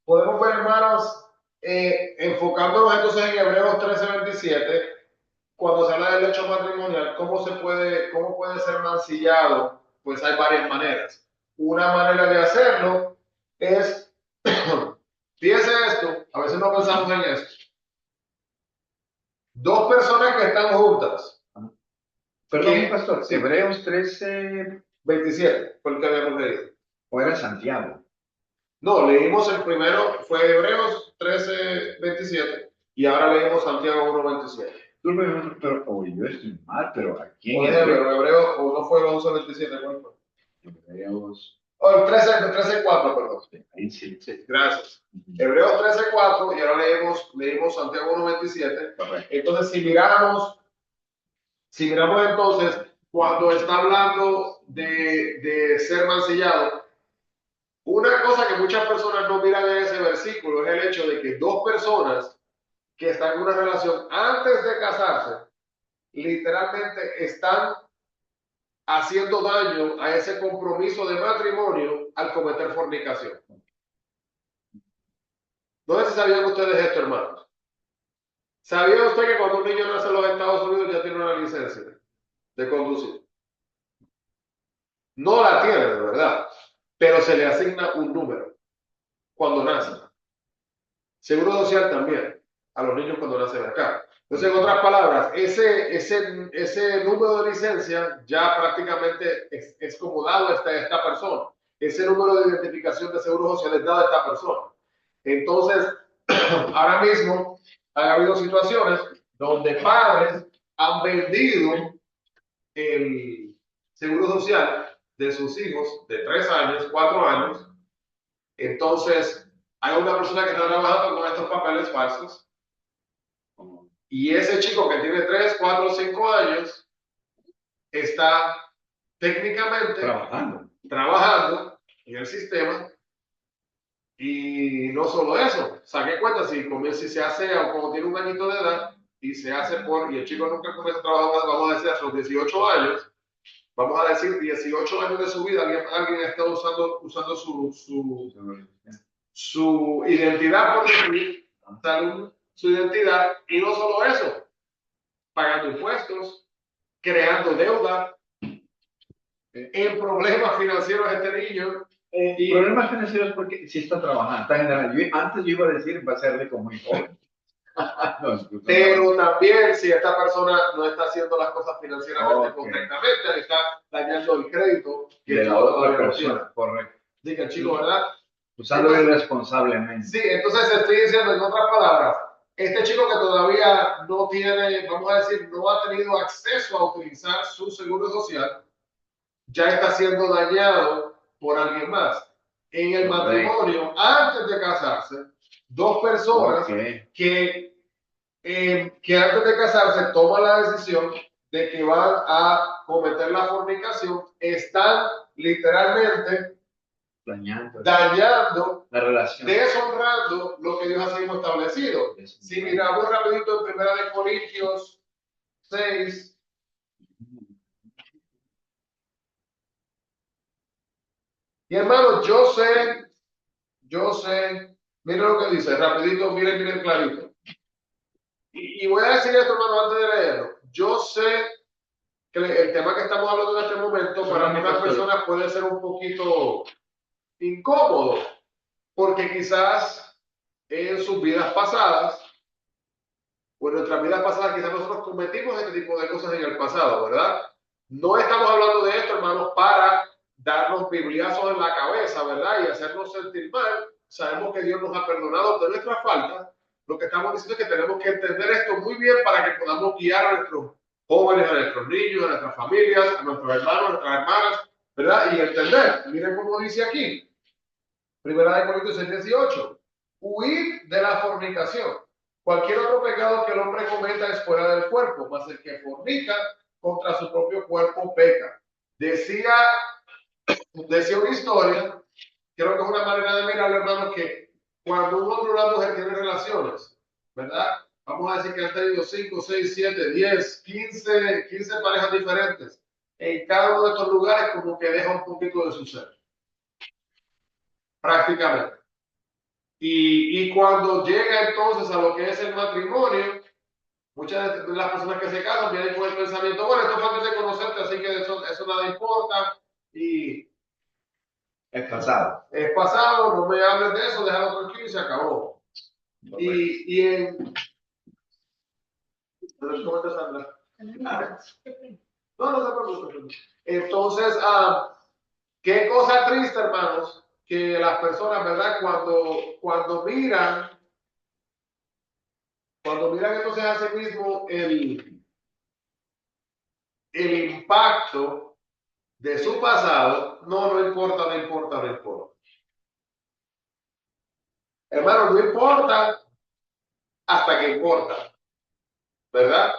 Speaker 1: podemos ver, hermanos, enfocándonos entonces en Hebreos 13:27, cuando se habla del lecho matrimonial, cómo puede ser mancillado, pues hay varias maneras. Una manera de hacerlo es, fíjese esto, a veces no pensamos en esto. Dos personas que están juntas.
Speaker 3: Perdón, pastor,
Speaker 1: Sí.
Speaker 3: Hebreos 13:27
Speaker 1: fue el que habíamos leído.
Speaker 3: ¿O era Santiago?
Speaker 1: No, leímos el primero, fue Hebreos 13:27, y ahora leímos Santiago 1:27.
Speaker 3: Pero yo estoy mal, pero aquí
Speaker 1: O
Speaker 3: en
Speaker 1: de Hebreo, o no fue el 11:27, ¿cuál fue?
Speaker 3: Hebreos.
Speaker 1: O el 13:4, perdón.
Speaker 3: Ahí sí.
Speaker 1: Gracias. Hebreos 13:4, y ahora leímos Santiago 1:27. Entonces, si miramos entonces, cuando está hablando de ser mancillado, una cosa que muchas personas no miran en ese versículo es el hecho de que dos personas que están en una relación antes de casarse, literalmente están haciendo daño a ese compromiso de matrimonio al cometer fornicación. No sé si sabían ustedes esto, hermanos. ¿Sabía usted que cuando un niño nace en los Estados Unidos ya tiene una licencia de conducir? No la tiene, de verdad, pero se le asigna un número cuando nace. Seguro social también. a los niños cuando nacen acá. Entonces, en otras palabras, ese número de licencia ya prácticamente es como dado a esta persona. Ese número de identificación de seguro social es dado a esta persona. Entonces, ahora mismo ha habido situaciones donde padres han vendido el seguro social de sus hijos de 3 años, 4 años. Entonces, hay una persona que está trabajando con estos papeles falsos y ese chico que tiene 3, 4, 5 años está técnicamente trabajando en el sistema. Y no solo eso, saque cuenta si se hace o como tiene un añito de edad y se hace y el chico nunca comienza a trabajar, vamos a decir, hasta los 18 años, vamos a decir 18 años de su vida, alguien está usando su identidad, por decir, su identidad, y no solo eso, pagando impuestos, creando deuda, en problemas financieros este niño.
Speaker 3: Problemas financieros porque si está trabajando. Antes yo iba a decir va a ser rico muy joven. No,
Speaker 1: pero también si esta persona no está haciendo las cosas financieramente correctamente, le está dañando el crédito que
Speaker 3: de la otra persona. Correcto.
Speaker 1: Diga, chico, ¿verdad?
Speaker 3: Usándolo irresponsablemente.
Speaker 1: Sí, entonces estoy diciendo en otras palabras, este chico que todavía no tiene, vamos a decir, no ha tenido acceso a utilizar su seguro social, ya está siendo dañado por alguien más. En el matrimonio, antes de casarse, dos personas que antes de casarse toman la decisión de que van a cometer la fornicación, están literalmente dañando
Speaker 3: la relación,
Speaker 1: deshonrando lo que Dios ha sido establecido. Si miramos rapidito en 1 Corintios 6, y hermanos, yo sé, miren lo que dice, rapidito, miren clarito. Y voy a decir esto, hermano, antes de leerlo. Yo sé que el tema que estamos hablando en este momento para algunas personas puede ser un poquito incómodo, porque quizás en sus vidas pasadas, o en nuestras vidas pasadas, quizás nosotros cometimos este tipo de cosas en el pasado, ¿verdad? No estamos hablando de esto, hermanos, para darnos bibliazos en la cabeza, ¿verdad? Y hacernos sentir mal. Sabemos que Dios nos ha perdonado de nuestras faltas. Lo que estamos diciendo es que tenemos que entender esto muy bien para que podamos guiar a nuestros jóvenes, a nuestros niños, a nuestras familias, a nuestros hermanos, a nuestras hermanas, ¿verdad? Y entender. Miren cómo dice aquí. 1 Corintios 6:18. Huir de la fornicación. Cualquier otro pecado que el hombre cometa es fuera del cuerpo, mas el que fornica contra su propio cuerpo peca. Decía una historia, creo que es una manera de mirar, hermanos, que cuando un hombre o una mujer tiene relaciones, ¿verdad? Vamos a decir que han tenido 5, 6, 7, 10, 15 parejas diferentes. En cada uno de estos lugares como que deja un poquito de su ser. Prácticamente. Y cuando llega entonces a lo que es el matrimonio, muchas de las personas que se casan vienen con el pensamiento, bueno, esto es fácil de conocerte, así que eso nada importa. Y
Speaker 3: es pasado.
Speaker 1: Es pasado, no me hables de eso, déjalo tranquilo y se acabó. Y en... ¿Cómo te Sandra? No se preocupe. Entonces, qué cosa triste, hermanos, que las personas, ¿verdad? Cuando miran entonces a sí mismo el impacto de su pasado, no importa. Hermano, no importa hasta que importa, ¿verdad?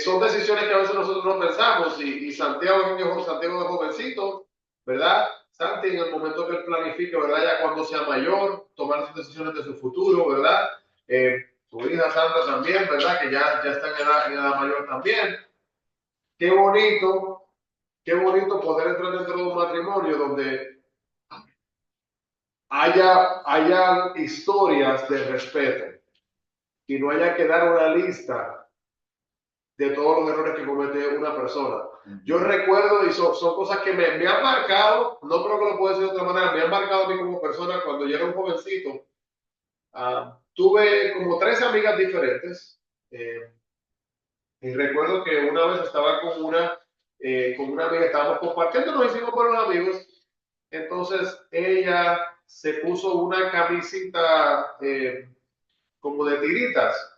Speaker 1: Son decisiones que a veces nosotros no pensamos y Santiago de jovencito, ¿verdad? Santi en el momento que él planifica, ¿verdad? Ya cuando sea mayor, tomar sus decisiones de su futuro, ¿verdad? Su hija Sandra también, ¿verdad? Que ya está en edad mayor también. Qué bonito poder entrar dentro de un matrimonio donde haya historias de respeto y no haya que dar una lista de todos los errores que comete una persona. Yo recuerdo, y son cosas que me han marcado, no creo que lo puedo decir de otra manera, me han marcado a mí como persona cuando yo era un jovencito. Tuve como 3 amigas diferentes. eh, y recuerdo que una vez estaba con una amiga, estábamos compartiendo, nos hicimos buenos amigos. Entonces ella se puso una camisita como de tiritas,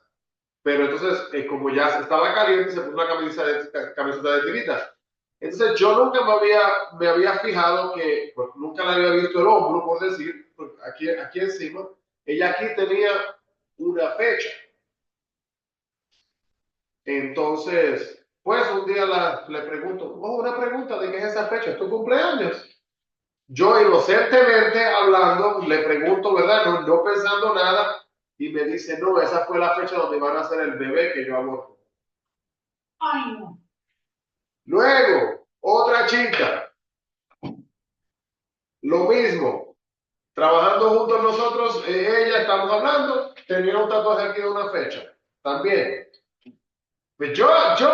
Speaker 1: pero entonces como ya estaba caliente, se puso una camiseta de tiritas. Entonces yo nunca me había fijado que, pues nunca le había visto el hombro, por decir, pues, aquí encima. Ella aquí tenía una fecha. Entonces, pues un día le pregunto, oh, una pregunta, ¿de qué es esa fecha? ¿Es tu cumpleaños? Yo inocentemente hablando, le pregunto, ¿verdad? No pensando nada, y me dice, no, esa fue la fecha donde van a hacer el bebé que yo aborté. Ay, no. Luego, otra chica, lo mismo, trabajando juntos nosotros, ella, estamos hablando, tenía un tatuaje aquí de una fecha, también. Pues yo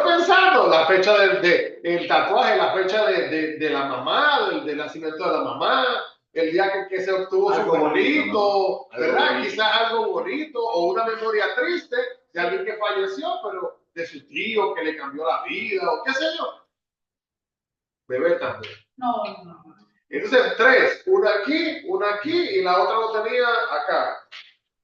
Speaker 1: pensando la fecha el tatuaje, la fecha de la mamá, del nacimiento de la mamá, el día que se obtuvo su
Speaker 3: Algo bonito,
Speaker 1: perrito,
Speaker 3: ¿no?
Speaker 1: ¿verdad?
Speaker 3: Algo bonito.
Speaker 1: Quizás algo bonito o una memoria triste de alguien que falleció, pero de su tío que le cambió la vida o qué sé yo. Bebé también.
Speaker 4: No, no, no.
Speaker 1: Entonces, 3, una aquí y la otra lo tenía acá,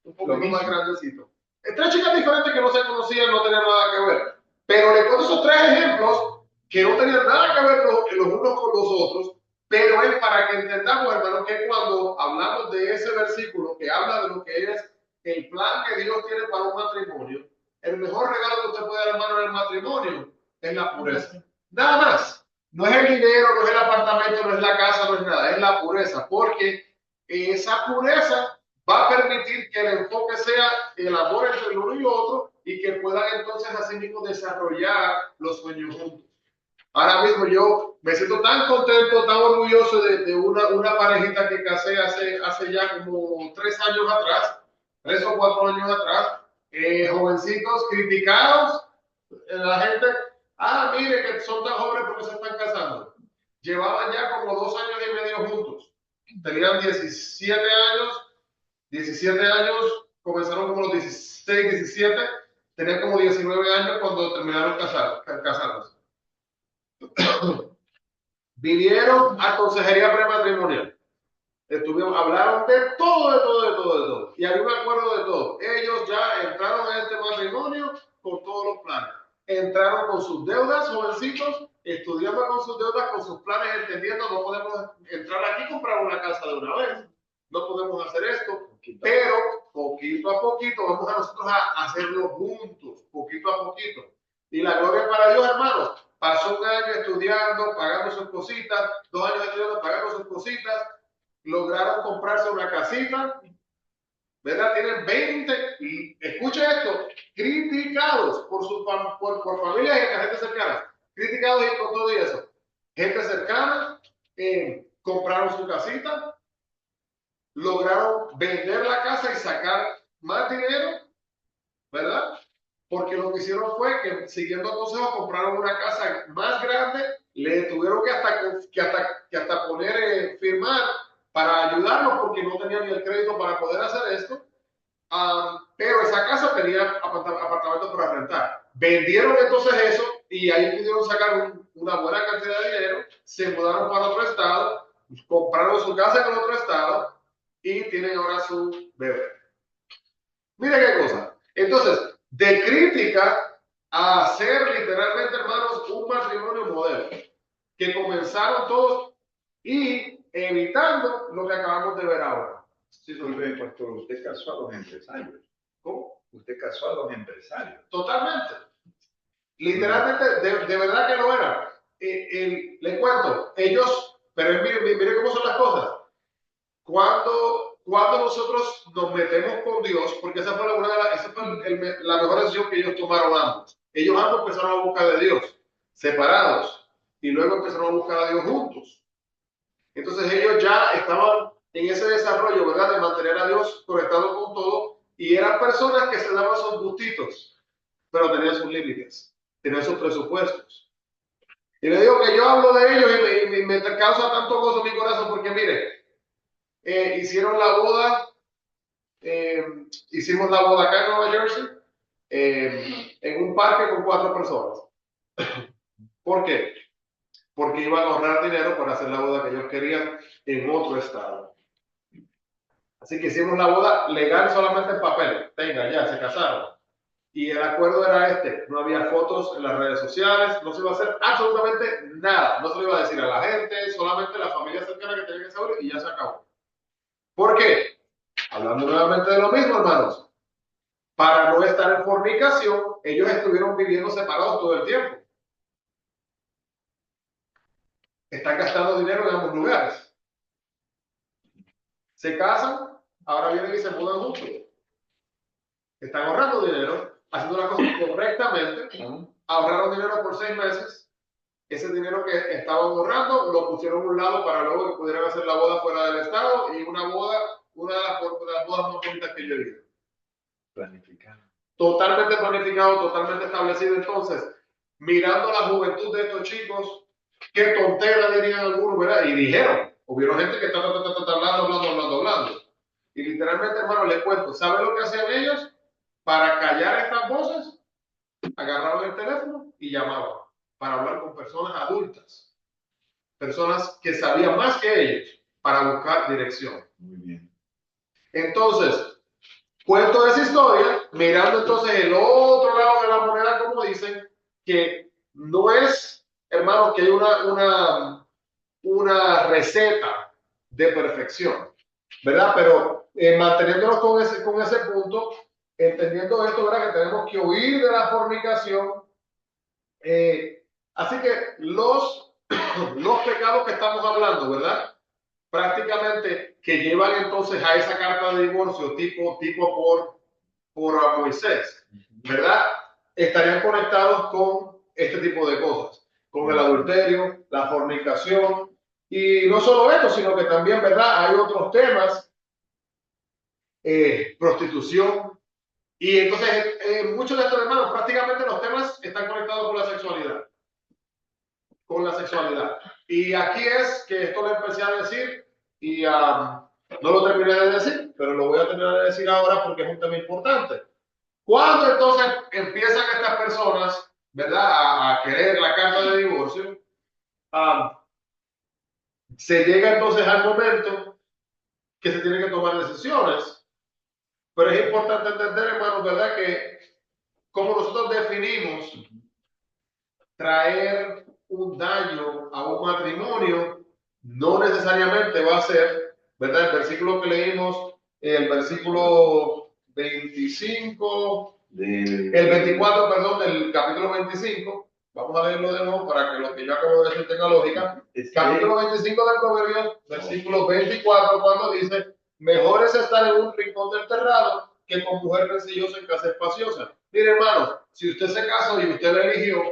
Speaker 1: un poquito más grandecito. 3 chicas diferentes que no se conocían, no tenían nada que ver. Pero le cuento esos 3 ejemplos que no tenían nada que ver los unos con los otros, pero es para que entendamos, hermanos, que cuando hablamos de ese versículo que habla de lo que es el plan que Dios tiene para un matrimonio, el mejor regalo que usted puede dar, hermano, en el matrimonio es la pureza. Nada más. No es el dinero, no es el apartamento, no es la casa, no es nada, es la pureza, porque esa pureza va a permitir que el enfoque sea el amor entre el uno y el otro y que puedan entonces así mismo desarrollar los sueños juntos. Ahora mismo yo me siento tan contento, tan orgulloso de una parejita que casé hace ya como 3 años atrás, 3 o 4 años atrás, jovencitos criticados, la gente, mire que son tan jóvenes porque se están casando. Llevaban ya como 2 años y medio juntos. Tenían 17 años, comenzaron como los 16, 17, tenían como 19 años cuando terminaron casados. Vinieron a consejería prematrimonial. Hablaron de todo, de todo, de todo, de todo. Y había un acuerdo de todo. Ellos ya entraron a este matrimonio con todos los planes. Entraron con sus deudas, jovencitos, estudiando con sus deudas, con sus planes, entendiendo, no podemos entrar aquí y comprar una casa de una vez. No podemos hacer esto, pero poquito a poquito vamos a nosotros a hacerlo juntos, poquito a poquito. Y la gloria es para Dios, hermanos. Pasó un año estudiando, pagando sus cositas, 2 años estudiando, pagando sus cositas, lograron comprarse una casita, ¿verdad? Tienen 20, y escuche esto, criticados por familias y gente cercana, criticados y con todo y eso. Gente cercana, compraron su casita, lograron vender la casa y sacar más dinero, ¿verdad? Porque lo que hicieron fue que, siguiendo el consejo, compraron una casa más grande, le tuvieron que hasta poner, firmar para ayudarlos porque no tenían ni el crédito para poder hacer esto. Pero esa casa tenía apartamentos para rentar. Vendieron entonces eso y ahí pudieron sacar una buena cantidad de dinero, se mudaron para otro estado, compraron su casa en el otro estado y tienen ahora su bebé. Mira qué cosa. Entonces, de crítica a hacer literalmente, hermanos, un matrimonio modelo, que comenzaron todos y evitando lo que acabamos de ver ahora.
Speaker 3: Sí, pastor, usted casó a los empresarios.
Speaker 1: ¿Cómo?
Speaker 3: Usted casó a los empresarios.
Speaker 1: Totalmente. Literalmente, de verdad que lo era. Le cuento, ellos, pero mire cómo son las cosas. Cuando nosotros nos metemos con Dios, porque esa fue la mejor decisión que ellos tomaron ambos. Ellos ambos empezaron a buscar de Dios, separados, y luego empezaron a buscar a Dios juntos. Entonces ellos ya estaban en ese desarrollo, ¿verdad? De mantener a Dios conectado con todo, y eran personas que se daban sus gustitos, pero tenían sus límites, tenían sus presupuestos. Y le digo que yo hablo de ellos y me causa tanto gozo en mi corazón, porque mire, hicieron la boda hicimos la boda acá en Nueva Jersey, en un parque con 4 personas. ¿Por qué? Porque iban a ahorrar dinero para hacer la boda que ellos querían en otro estado. Así que hicimos la boda legal solamente en papel. Tenga, ya, se casaron. Y el acuerdo era este, no había fotos en las redes sociales, no se iba a hacer absolutamente nada, no se lo iba a decir a la gente, solamente la familia cercana que tenía que saber y ya se acabó. ¿Por qué? Hablando nuevamente de lo mismo, hermanos, para no estar en fornicación, ellos estuvieron viviendo separados todo el tiempo. Están gastando dinero en ambos lugares. Se casan, ahora vienen y se mudan juntos. Están ahorrando dinero, haciendo las cosas correctamente, ahorraron dinero por 6 meses, ese dinero que estaban ahorrando lo pusieron a un lado para luego que pudieran hacer la boda fuera del estado y una boda, una de las bodas más bonitas que yo he visto.
Speaker 3: Planificado.
Speaker 1: Totalmente planificado, totalmente establecido. Entonces, mirando la juventud de estos chicos, qué tontera dirían algunos, ¿verdad? Y dijeron, hubieron gente que está hablando. Y literalmente, hermano, les cuento, ¿saben lo que hacían ellos? Para callar estas voces, agarraban el teléfono y llamaban para hablar con personas adultas, personas que sabían más que ellos para buscar dirección.
Speaker 3: Muy bien.
Speaker 1: Entonces, cuento esa historia, mirando entonces el otro lado de la moneda, como dicen, que no es, hermano, que hay una receta de perfección, ¿verdad? Pero manteniéndonos con ese punto, entendiendo esto, ¿verdad? Que tenemos que huir de la fornicación. Así que los pecados que estamos hablando, ¿verdad? Prácticamente que llevan entonces a esa carta de divorcio tipo por Moisés, ¿verdad? Estarían conectados con este tipo de cosas, con el adulterio, la fornicación, y no solo esto, sino que también, ¿verdad? Hay otros temas, prostitución, y entonces muchos de estos hermanos, prácticamente los temas están conectados con la sexualidad. Con la sexualidad. Y aquí es que esto lo empecé a decir y no lo terminé de decir, pero lo voy a terminar de decir ahora porque es un tema importante. Cuando entonces empiezan estas personas, ¿verdad?, a querer la carta de divorcio, se llega entonces al momento que se tienen que tomar decisiones. Pero es importante entender, hermanos, ¿verdad?, que como nosotros definimos traer un daño a un matrimonio, no necesariamente va a ser, ¿verdad? El versículo que leímos, el versículo 25, el 24, perdón, del capítulo 25, vamos a leerlo de nuevo para que lo que yo acabo de decir tenga lógica. Capítulo 25 del Proverbios, versículo 24, cuando dice, mejor es estar en un rincón del terrado que con mujer rencillosa en casa espaciosa. Mire, hermano, si usted se casó y usted le eligió,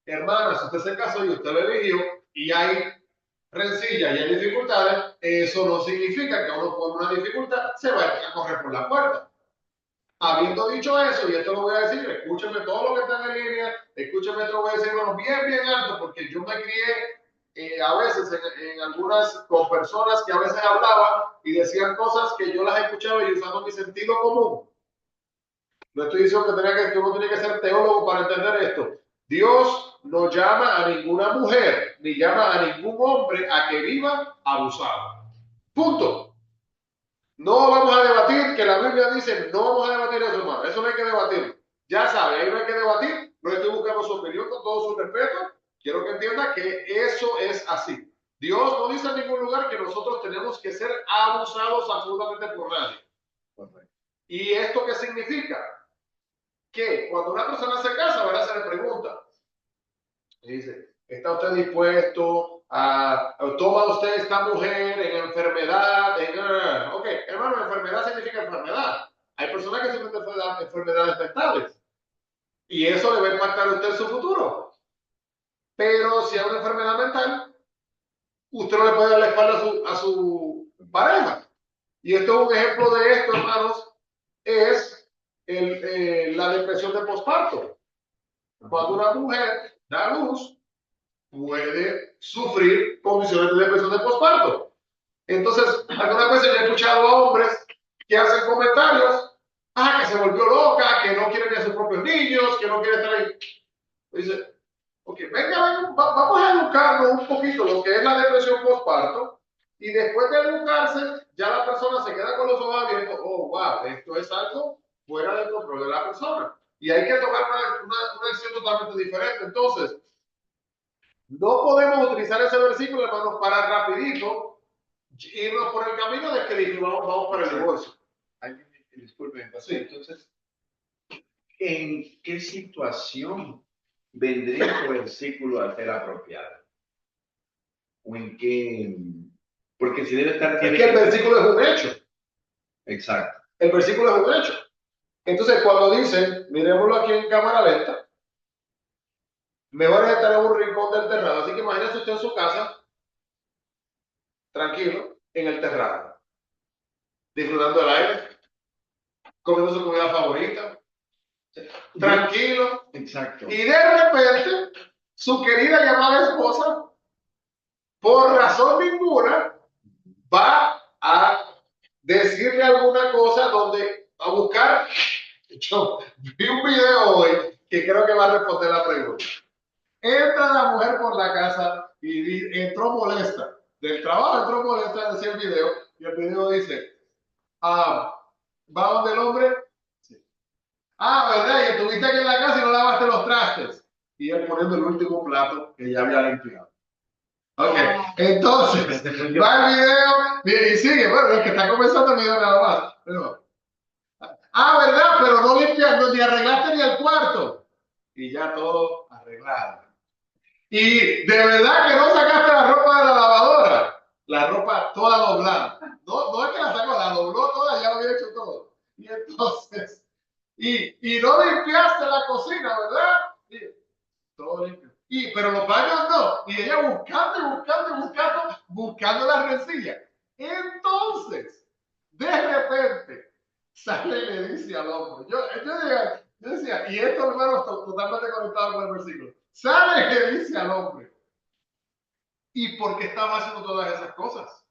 Speaker 1: hermana, si usted se casó y usted lo eligió y hay rencilla y hay dificultades, eso no significa que uno por una dificultad se vaya a correr por la puerta. Habiendo dicho eso, y esto lo voy a decir, escúcheme todo lo que está en línea, escúcheme esto, lo voy a decir bien alto, porque yo me crié a veces en algunas, con personas que a veces hablaban y decían cosas que yo las escuchaba y usando mi sentido común. No estoy diciendo que uno tiene que ser teólogo para entender esto. Dios no llama a ninguna mujer, ni llama a ningún hombre a que viva abusado. Punto. No vamos a debatir, que la Biblia dice, no vamos a debatir eso, hermano. Eso no hay que debatir. Ya sabe, ahí no hay que debatir. No estoy buscando su opinión con todo su respeto. Quiero que entienda que eso es así. Dios no dice en ningún lugar que nosotros tenemos que ser abusados absolutamente por nadie. ¿Y esto qué significa? Que cuando una persona se casa, ¿verdad? Se le pregunta, y dice, ¿está usted dispuesto toma usted esta mujer en enfermedad? Ok, hermano, enfermedad significa enfermedad. Hay personas que sufren de enfermedades mentales y eso le va a impactar a usted en su futuro. Pero si hay una enfermedad mental, usted no le puede dar la espalda a su pareja. Y esto es un ejemplo de esto, hermanos, es la depresión de posparto. Cuando una mujer da luz, puede sufrir condiciones de depresión de posparto. Entonces, algunas veces yo he escuchado a hombres que hacen comentarios, que se volvió loca, que no quiere ni a sus propios niños, que no quiere estar ahí. Dice, ok, venga, vamos a educarnos un poquito lo que es la depresión postparto, y después de educarse, ya la persona se queda con los ojos abiertos. Oh, wow, esto es algo fuera del control de la persona. Y hay que tomar una decisión totalmente diferente. Entonces, no podemos utilizar ese versículo, hermanos, para rapidito irnos por el camino de que dijimos, vamos para el divorcio.
Speaker 3: Disculpe, pastor. Entonces, ¿en qué situación vendría el versículo a ser apropiado? ¿O en qué? Porque si debe estar...
Speaker 1: Es que el versículo es un hecho.
Speaker 3: Exacto.
Speaker 1: El versículo es un hecho. Entonces, cuando dicen, miremoslo aquí en cámara lenta, mejor es estar en un rincón del terrado. Así que imagínese usted en su casa, tranquilo, en el terrado, disfrutando del aire, comiendo su comida favorita, tranquilo.
Speaker 3: Exacto.
Speaker 1: Y de repente, su querida llamada esposa, por razón ninguna, va a decirle alguna cosa donde a buscar. Yo vi un video hoy que creo que va a responder la pregunta. Entra la mujer por la casa y entró molesta. Del trabajo entró molesta, decía el video, y el video dice, va donde el hombre. Sí. ¿Verdad? Y estuviste aquí en la casa y no lavaste los trastes. Y él poniendo el último plato que ya había limpiado. Ok, entonces, va el video y sigue, bueno, es que está comenzando el video nada más. Pero, ¿verdad? Pero no limpiando, ni arreglaste ni el cuarto. Y ya todo arreglado. Y de verdad que no sacaste la ropa de la lavadora, la ropa toda doblada. No es que la sacó, la dobló toda, ya lo había hecho todo. Y entonces, y no limpiaste la cocina, ¿verdad? Y, todo limpio. Pero los baños no. Y ella buscando la rencilla. Entonces, de repente, sale y le dice al hombre. Yo decía, y esto, hermano, está totalmente conectado con el versículo. Sale y le dice al hombre. ¿Y por qué estaba haciendo todas esas cosas?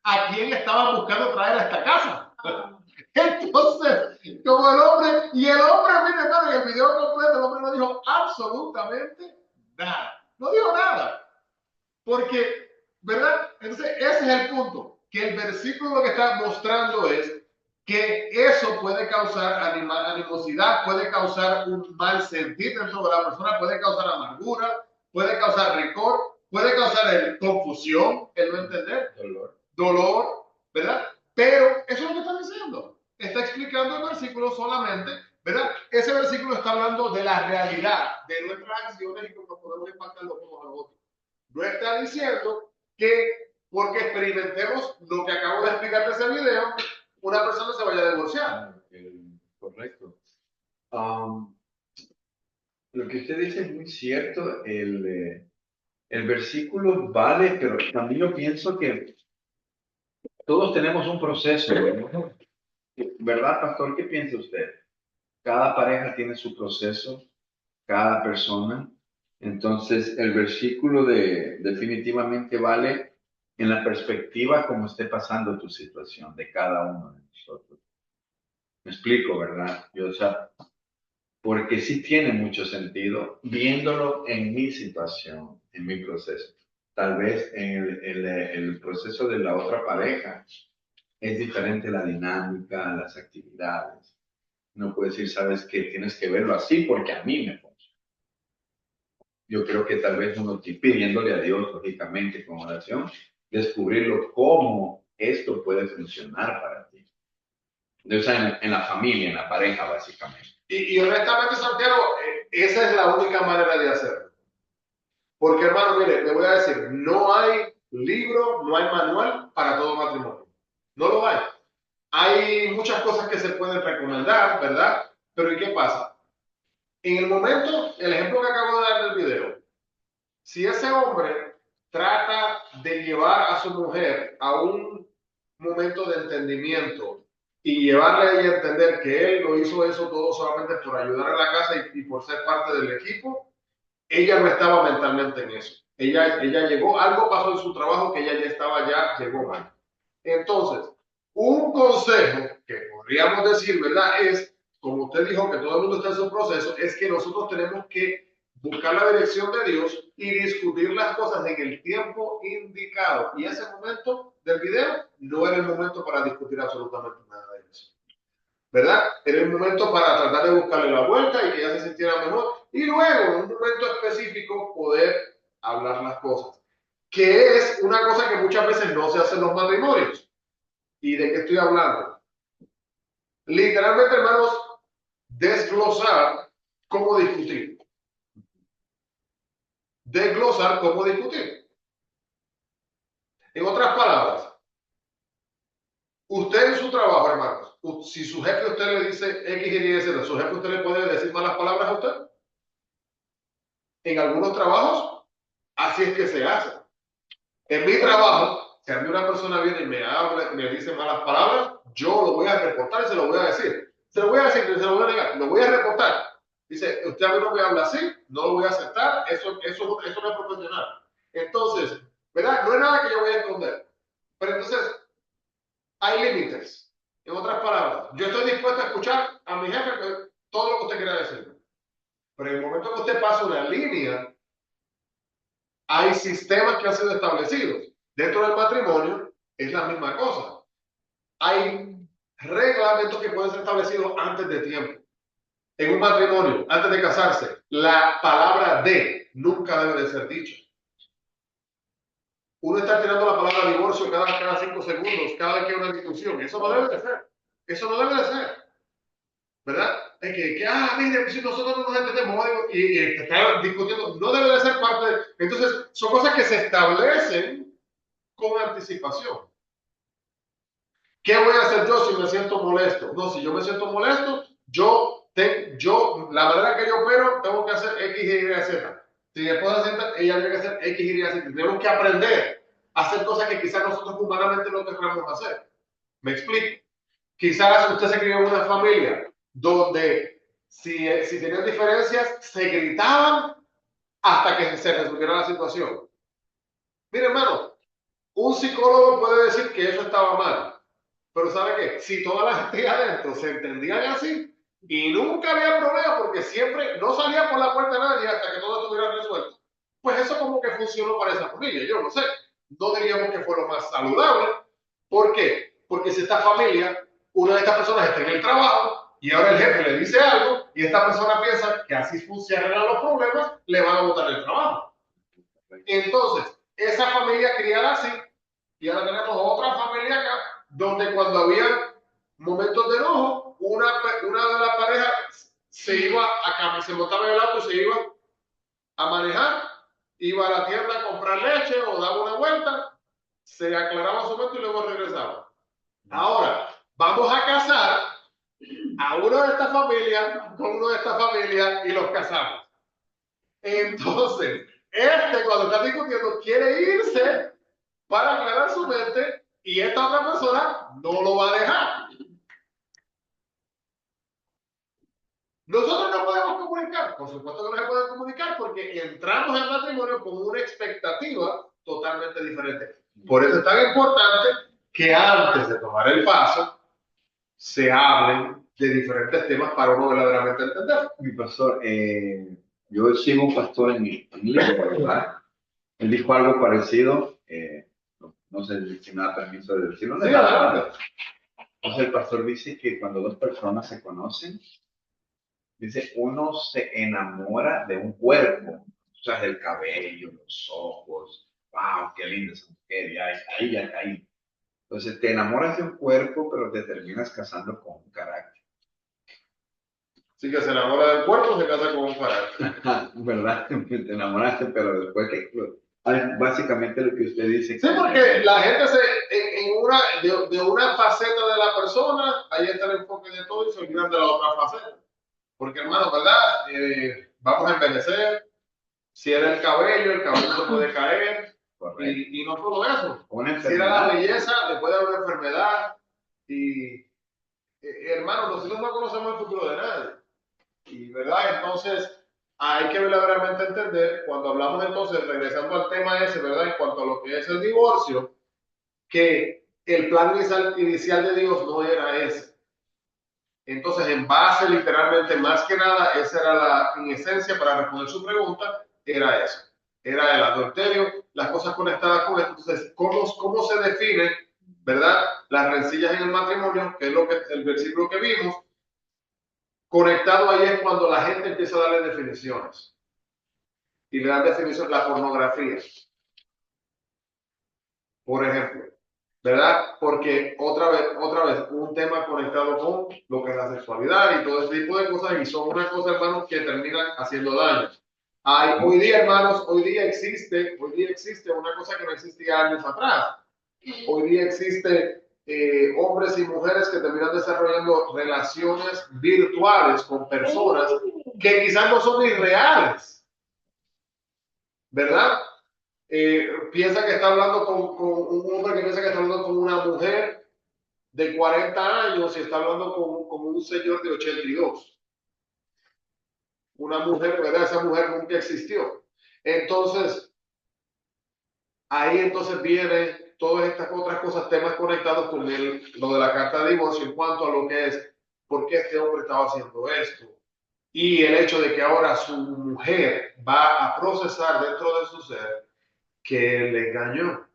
Speaker 1: ¿A quién estaba buscando traer a esta casa? Entonces, como el hombre, mire, hermano, en el video completo, el hombre no dijo absolutamente nada. No dijo nada. Porque, ¿verdad? Entonces, ese es el punto. Que el versículo lo que está mostrando es que eso puede causar animosidad, puede causar un mal sentir dentro de la persona, puede causar amargura, puede causar rencor, puede causar confusión, el no entender, dolor, ¿verdad? Pero eso es lo que está diciendo. Está explicando el versículo solamente, ¿verdad? Ese versículo está hablando de la realidad, de nuestras acciones y cómo podemos impactar los unos a los otros. No está diciendo que porque experimentemos lo que acabo de explicar de ese video, una persona se vaya a divorciar.
Speaker 3: Correcto. Lo que usted dice es muy cierto. El versículo vale, pero también yo pienso que todos tenemos un proceso, ¿verdad, pastor? ¿Qué piensa usted? Cada pareja tiene su proceso, cada persona. Entonces, el versículo definitivamente vale en la perspectiva como esté pasando tu situación de cada uno de nosotros. Me explico, ¿verdad? Porque sí tiene mucho sentido viéndolo en mi situación, en mi proceso. Tal vez en el proceso de la otra pareja es diferente la dinámica, las actividades. No puedes decir, sabes que tienes que verlo así porque a mí me funciona. Yo creo que tal vez uno pidiéndole a Dios, lógicamente, con oración, descubrirlo cómo esto puede funcionar para ti. Entonces, en la familia, en la pareja, básicamente.
Speaker 1: Y honestamente, Santiago, esa es la única manera de hacerlo. Porque, hermano, mire, le voy a decir, no hay libro, no hay manual para todo matrimonio. No lo hay. Hay muchas cosas que se pueden recomendar, ¿verdad? Pero ¿y qué pasa? En el momento, el ejemplo que acabo de dar del video, si ese hombre trata de llevar a su mujer a un momento de entendimiento y llevarle a ella a entender que él lo hizo eso todo solamente por ayudar a la casa y por ser parte del equipo, ella no estaba mentalmente en eso. Ella llegó, algo pasó en su trabajo que ella llegó mal. Entonces, un consejo que podríamos decir, ¿verdad? Es, como usted dijo, que todo el mundo está en su proceso, es que nosotros tenemos que buscar la dirección de Dios y discutir las cosas en el tiempo indicado. Y ese momento del video no era el momento para discutir absolutamente nada de eso, ¿verdad? Era el momento para tratar de buscarle la vuelta y que ella se sintiera mejor. Y luego, en un momento específico, poder hablar las cosas. Que es una cosa que muchas veces no se hace en los matrimonios. ¿Y de qué estoy hablando? Literalmente, hermanos, desglosar cómo discutir. Desglosar cómo discutir. En otras palabras, usted en su trabajo, hermanos, si su jefe a usted le dice X, Y, Z, su jefe a usted le puede decir malas palabras a usted. En algunos trabajos, así es que se hace. En mi trabajo, si a mí una persona viene y me habla, me dice malas palabras, yo lo voy a reportar y se lo voy a decir. Se lo voy a decir, se lo voy a negar, lo voy a reportar. Dice, usted a mí no me habla así, no lo voy a aceptar, eso no es profesional. Entonces, ¿verdad? No es nada que yo voy a esconder. Pero entonces, hay límites. En otras palabras, yo estoy dispuesto a escuchar a mi jefe todo lo que usted quiera decir. Pero en el momento que usted pasa una línea, hay sistemas que han sido establecidos. Dentro del matrimonio es la misma cosa. Hay reglamentos que pueden ser establecidos antes de tiempo. En un matrimonio, antes de casarse, la palabra de nunca debe de ser dicha. Uno está tirando la palabra divorcio cada 5 segundos, cada vez que hay una discusión. Eso no debe de ser. Eso no debe de ser. ¿Verdad? Es mire, si nosotros no nos entendemos y está discutiendo, no debe de ser parte de... Entonces, son cosas que se establecen con anticipación. ¿Qué voy a hacer yo si me siento molesto? No, si yo me siento molesto, la manera que yo opero, tengo que hacer X, Y, Z. Si mi esposa sienta, ella tiene que hacer X, Y, Z. Tenemos que aprender a hacer cosas que quizás nosotros humanamente no queremos hacer. ¿Me explico? Quizás usted se crió en una familia donde si tenían diferencias, se gritaban hasta que se resolviera la situación. Mire, hermano, un psicólogo puede decir que eso estaba mal. Pero ¿sabe qué? Si toda la gente adentro se entendían así y nunca había problema porque siempre no salía por la puerta nadie hasta que todo estuviera resuelto, pues eso como que funcionó para esa familia. Yo no sé. No diríamos que fue lo más saludable. ¿Por qué? Porque si esta familia, una de estas personas está en el trabajo y ahora el jefe le dice algo y esta persona piensa que así funcionarán los problemas, le van a botar el trabajo. Entonces, esa familia criada así, y ahora tenemos otra familia acá donde cuando había momentos de enojo, una de las parejas se montaba en el auto y se iba a manejar, iba a la tienda a comprar leche o daba una vuelta, se aclaraba su momento y luego regresaba. Ahora, vamos a casar a uno de esta familia con uno de esta familia y los casamos. Entonces, cuando está discutiendo, quiere irse para aclarar su mente y esta otra persona no lo va a dejar. Nosotros no podemos comunicar, por supuesto que no se puede comunicar porque entramos en matrimonio con una expectativa totalmente diferente. Por eso es tan importante que antes de tomar el paso se hablen de diferentes temas para uno verdaderamente entender.
Speaker 3: Mi pastor, yo sigo un pastor en línea, ¿verdad? Él dijo algo parecido, no sé si me da permiso de decirlo.
Speaker 1: Sí, adelante.
Speaker 3: Entonces el pastor dice que cuando dos personas se conocen, dice, uno se enamora de un cuerpo, o sea, del cabello, los ojos, wow, qué linda esa mujer, ya caí. Entonces te enamoras de un cuerpo, pero te terminas casando con un carácter.
Speaker 1: Sí, que se enamora del cuerpo, se casa con un carácter.
Speaker 3: ¿Verdad? Te enamoraste, pero después que... Básicamente lo que usted dice.
Speaker 1: Sí, porque la gente de una faceta de la persona, ahí está el enfoque de todo y se olvidan de la otra faceta. Porque, hermano, ¿verdad? Vamos a envejecer. Si era el cabello se puede caer. Y no solo eso. Si era la belleza, después de una enfermedad. Y, hermano, nosotros no conocemos el futuro de nadie. Y, ¿verdad? Entonces, hay que verdaderamente entender, cuando hablamos entonces, regresando al tema ese, ¿verdad? En cuanto a lo que es el divorcio, que el plan inicial de Dios no era ese. Entonces, en base literalmente, más que nada, esa era en esencia, para responder su pregunta, era eso. Era el adulterio, las cosas conectadas con esto. Entonces, ¿cómo se define, verdad? Las rencillas en el matrimonio, que es el versículo que vimos. Conectado ahí es cuando la gente empieza a darle definiciones. Y le dan definición la pornografía, por ejemplo. ¿Verdad? Porque otra vez, un tema conectado con lo que es la sexualidad y todo ese tipo de cosas, y son unas cosas, hermanos, que terminan haciendo daño. Hoy día, hermanos, hoy día existe una cosa que no existía años atrás. Hoy día existe hombres y mujeres que terminan desarrollando relaciones virtuales con personas que quizás no son irreales, ¿verdad? Piensa que está hablando con un hombre que piensa que está hablando con una mujer de 40 años y está hablando con un señor de 82. Una mujer, ¿verdad? Esa mujer nunca existió. Entonces, ahí entonces viene todas estas otras cosas, temas conectados con lo de la carta de divorcio en cuanto a lo que es por qué este hombre estaba haciendo esto. Y el hecho de que ahora su mujer va a procesar dentro de su ser que le engañó.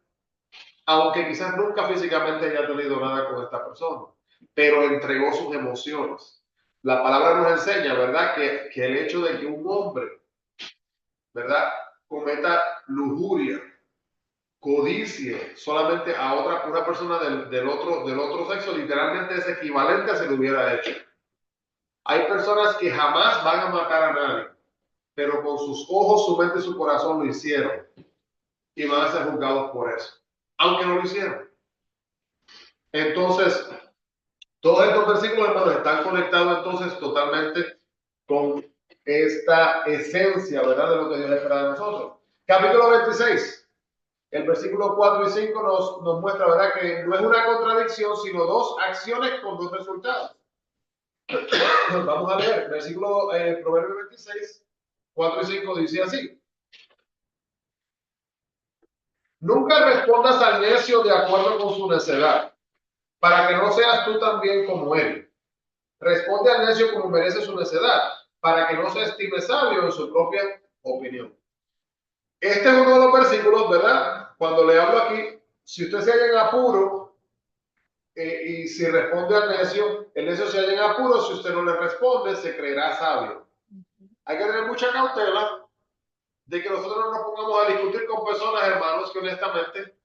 Speaker 1: Aunque quizás nunca físicamente haya tenido nada con esta persona, pero entregó sus emociones. La palabra nos enseña, ¿verdad? Que el hecho de que un hombre, ¿verdad? Cometa lujuria, codicie solamente a una persona del otro sexo, literalmente es equivalente a si lo hubiera hecho. Hay personas que jamás van a matar a nadie, pero con sus ojos, su mente y su corazón lo hicieron y van a ser juzgados por eso, aunque no lo hicieron. Entonces, todos estos versículos, hermanos, están conectados entonces totalmente con esta esencia, ¿verdad? De lo que Dios espera de nosotros. Capítulo 26, el versículo 4 y 5 nos muestra, ¿verdad? Que no es una contradicción, sino dos acciones con dos resultados. Vamos a leer, versículo, Proverbio 26, 4 y 5 dice así. Nunca respondas al necio de acuerdo con su necedad, para que no seas tú también como él. Responde al necio como merece su necedad, para que no se estime sabio en su propia opinión. Este es uno de los versículos, ¿verdad? Cuando le hablo aquí, si usted se halla en apuro y si responde al necio, el necio se halla en apuro, si usted no le responde, se creerá sabio. Hay que tener mucha cautela de que nosotros no nos pongamos a discutir con personas, hermanos, que honestamente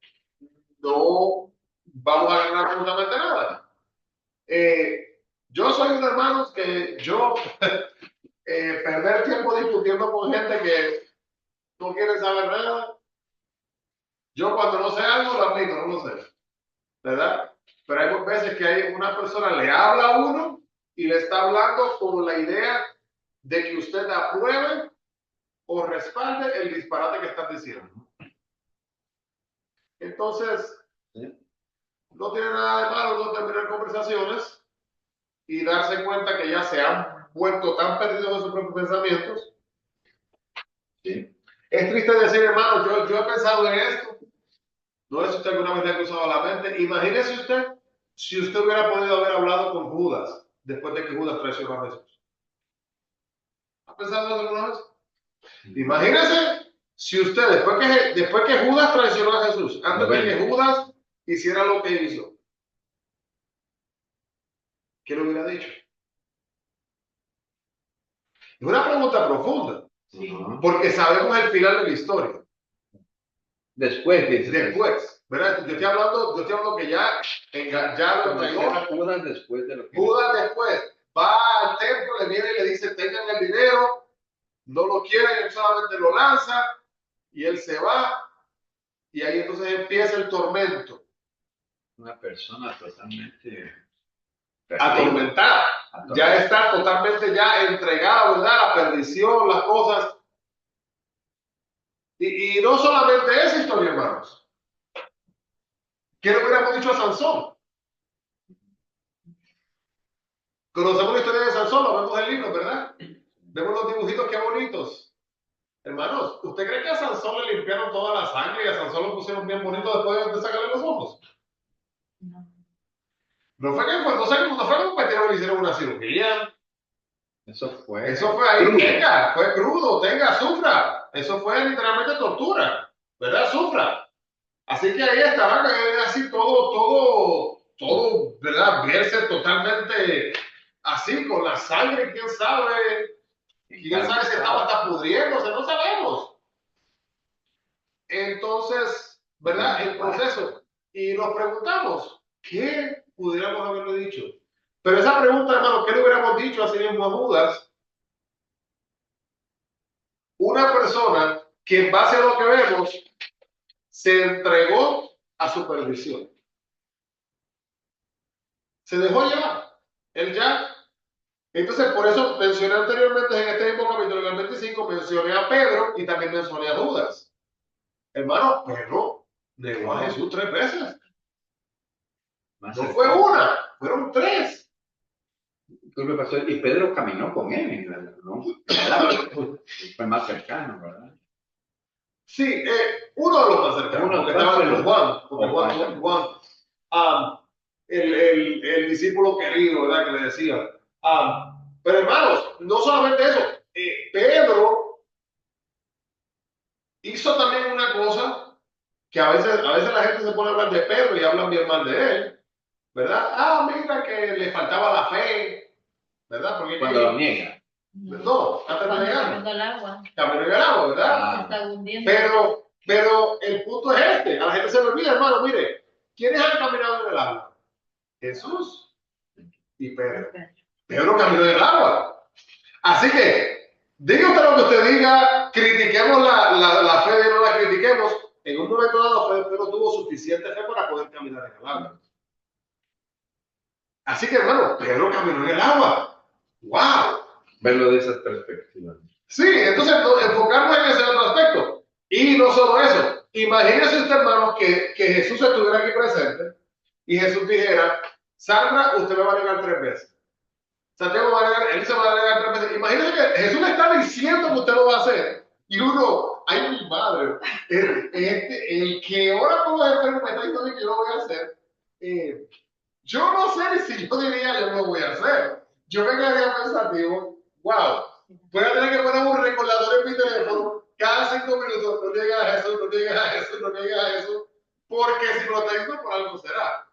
Speaker 1: no vamos a ganar absolutamente nada. Yo soy un hermano que yo perder tiempo discutiendo con gente que no quiere saber nada. Yo cuando no sé algo lo admito, no lo sé, ¿verdad? Pero hay veces que hay una persona le habla a uno y le está hablando con la idea de que usted apruebe o respalde el disparate que están diciendo. Entonces, no tiene nada de malo no terminar conversaciones y darse cuenta que ya se han vuelto tan perdidos en sus propios pensamientos. ¿Sí? Es triste decir, hermano, yo he pensado en esto. No sé si usted alguna vez le ha cruzado la mente. Imagínese usted si usted hubiera podido haber hablado con Judas después de que Judas traicionó a Jesús. ¿Ha pensado eso alguna vez? Imagínese si usted, después que Judas traicionó a Jesús, antes de que Judas hiciera lo que hizo, ¿qué le hubiera dicho? Es una pregunta profunda, porque sabemos el final de la historia.
Speaker 3: Después,
Speaker 1: ¿verdad? Yo estoy hablando que ya lo entregó.
Speaker 3: Judas después de lo que...
Speaker 1: Judas después va al templo, le viene y le dice, tengan el dinero, no lo quieren, él solamente lo lanza, y él se va, y ahí entonces empieza el tormento.
Speaker 3: Una persona totalmente...
Speaker 1: atormentada. Ya está totalmente ya entregada, ¿verdad? La perdición, las cosas. Y no solamente esa historia, hermanos. ¿Qué le hubiéramos dicho a Sansón? Conocemos la historia de Sansón, lo vemos en el libro, ¿verdad? Vemos los dibujitos, qué bonitos. Hermanos, ¿usted cree que a Sansón le limpiaron toda la sangre y a Sansón lo pusieron bien bonito después de sacarle los ojos? No fue que no fue como metieron y le hicieron una cirugía.
Speaker 3: Eso fue
Speaker 1: Ahí,
Speaker 3: crudo.
Speaker 1: fue crudo, sufra. Eso fue literalmente tortura, ¿verdad? Sufra. Así que ahí estaba así todo, ¿verdad? Verse totalmente así, con la sangre, quién sabe si estaba hasta pudriéndose, no sabemos. Entonces, ¿verdad? El proceso. Y nos preguntamos, ¿qué pudiéramos haberle dicho? Pero esa pregunta, hermano, ¿qué le hubiéramos dicho así mismo a Judas? Una persona que en base a lo que vemos se entregó a su perdición. Se dejó llevar. Él ya. Entonces, por eso mencioné anteriormente en este mismo capítulo, en el 25, mencioné a Pedro y también mencioné a Judas. Hermano, Pedro negó a Jesús 3 veces. No fue una, fueron 3.
Speaker 3: Y Pedro caminó con él, ¿no? Fue más cercano, ¿verdad?
Speaker 1: Sí, uno de los más cercanos, porque estaba con Juan, porque Juan, el discípulo querido, ¿verdad? Que le decía. Pero hermanos, no solamente eso, Pedro hizo también una cosa que a veces la gente se pone a hablar de Pedro y hablan bien mal de él, ¿verdad? Mira que le faltaba la fe, ¿verdad? Porque
Speaker 3: cuando lo niega.
Speaker 1: No, antes de negar.
Speaker 4: Caminando al agua.
Speaker 1: Caminando al agua, ¿verdad?
Speaker 4: Se está hundiendo.
Speaker 1: Pero el punto es este. A la gente se le olvida, hermano, mire, ¿quiénes han caminado en el agua? Jesús y Pedro. Pedro caminó en el agua. Así que, diga usted lo que usted diga, critiquemos la fe de no la critiquemos. En un momento dado, Pedro tuvo suficiente fe para poder caminar en el agua. Así que, hermano, Pedro caminó en el agua. ¡Wow!
Speaker 3: Verlo de esa perspectiva.
Speaker 1: Sí, entonces enfocarnos en ese otro aspecto. Y no solo eso. Imagínese usted, hermano, que Jesús estuviera aquí presente y Jesús dijera, Sandra, usted me va a negar 3 veces. Santiago va a negar, él se va a negar 3 veces. Imagínese que Jesús le está diciendo que usted lo va a hacer. Y uno, ay, mi madre, el que ora por los enfermos me está diciendo que yo lo voy a hacer. Yo no sé ni si yo diría yo lo voy a hacer. Yo me quedaría pensativo, wow, voy a tener que poner un recordador en mi teléfono cada 5 minutos, no llegues a Jesús, no llegues a Jesús, no llegues a Jesús, porque si me lo está diciendo por algo será.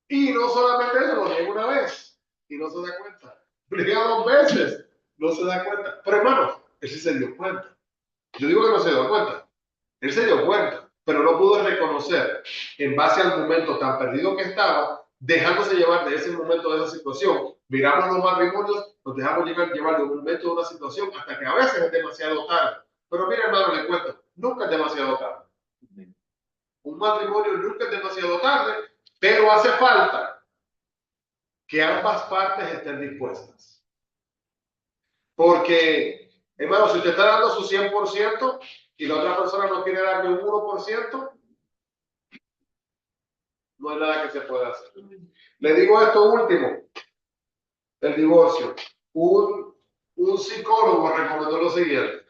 Speaker 1: Y no solamente eso, lo niega una vez y no se da cuenta. Lo niega 2 veces, no se da cuenta. Pero hermano, él sí se dio cuenta. Yo digo que no se dio cuenta. Él se dio cuenta, pero no pudo reconocer en base al momento tan perdido que estaba, dejándose llevar de ese momento, de esa situación. Miramos los matrimonios, nos dejamos llevar de un momento, de una situación, hasta que a veces es demasiado tarde. Pero mira, hermano, le cuento, nunca es demasiado tarde. Un matrimonio nunca es demasiado tarde, pero hace falta que ambas partes estén dispuestas. Porque, hermano, si usted está dando su 100% y la otra persona no quiere darle un 1%, no hay nada que se pueda hacer. Le digo esto último, el divorcio. Un psicólogo recomendó lo siguiente,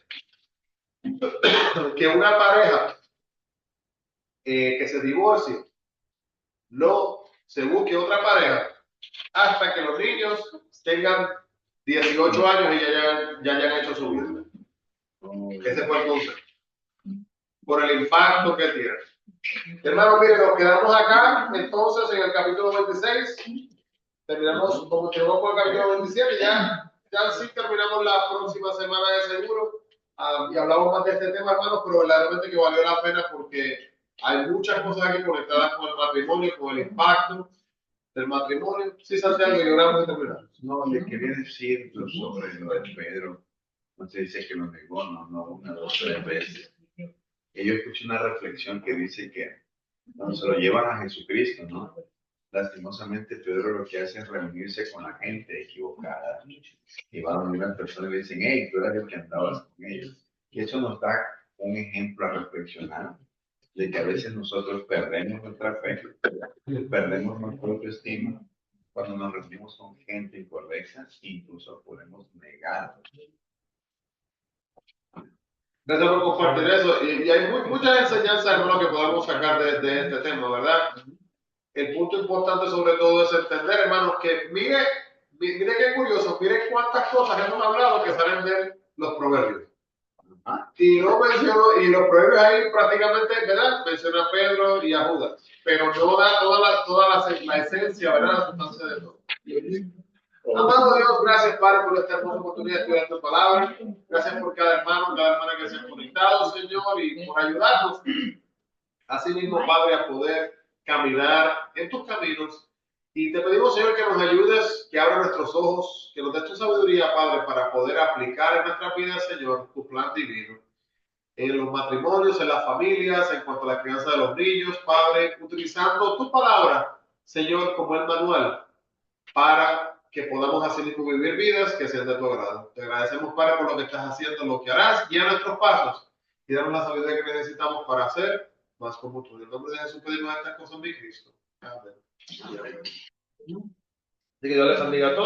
Speaker 1: que una pareja que se divorcie no se busque otra pareja hasta que los niños tengan 18 años y ya hayan hecho su vida. Ese fue el consejo. Por el impacto que tiene. Hermano, mire, nos quedamos acá entonces en el capítulo 26. Terminamos, como tenemos por el capítulo 27, ya sí terminamos la próxima semana de seguro. Y hablamos más de este tema, hermanos, pero verdaderamente que valió la pena porque hay muchas cosas aquí conectadas con el matrimonio, con el impacto del matrimonio. Sí, Santiago, y lloramos y terminamos.
Speaker 3: No, le quería decir sobre lo de Pedro. No se dice que lo negó, no, 1, 2, 3 veces. Y yo escuché una reflexión que dice que cuando se lo llevan a Jesucristo, ¿no? Lastimosamente Pedro lo que hace es reunirse con la gente equivocada y va a donde una persona y le dicen, hey, tú eras el que andabas con ellos. Y eso nos da un ejemplo a reflexionar de que a veces nosotros perdemos nuestra fe, perdemos nuestra autoestima cuando nos reunimos con gente incorrecta, incluso podemos negarnos.
Speaker 1: Gracias por compartir eso. Y hay muchas enseñanzas, hermano, que podamos sacar de este tema, ¿verdad? El punto importante sobre todo es entender, hermanos, que mire Mire qué curioso, mire cuántas cosas hemos hablado que salen de los proverbios. Y no menciono, y los proverbios ahí prácticamente, ¿verdad? Menciona a Pedro y a Judas, pero no da la esencia, ¿verdad? La sustancia de todo. Amado Dios, gracias, Padre, por esta hermosa oportunidad de estudiar tu palabra. Gracias por cada hermano, cada hermana que se ha conectado, Señor, y por ayudarnos. Así mismo, Padre, a poder caminar en tus caminos. Y te pedimos, Señor, que nos ayudes, que abra nuestros ojos, que nos des tu sabiduría, Padre, para poder aplicar en nuestra vida, Señor, tu plan divino. En los matrimonios, en las familias, en cuanto a la crianza de los niños, Padre, utilizando tu palabra, Señor, como el manual, para que podamos así mismo vivir vidas que sean de tu agrado. Te agradecemos, Padre, por lo que estás haciendo, lo que harás, guía nuestros pasos y danos la sabiduría que necesitamos para hacer más como tú. En el nombre de Jesús pedimos estas cosas, mi Cristo. Amén. Así que Dios les bendiga a todos.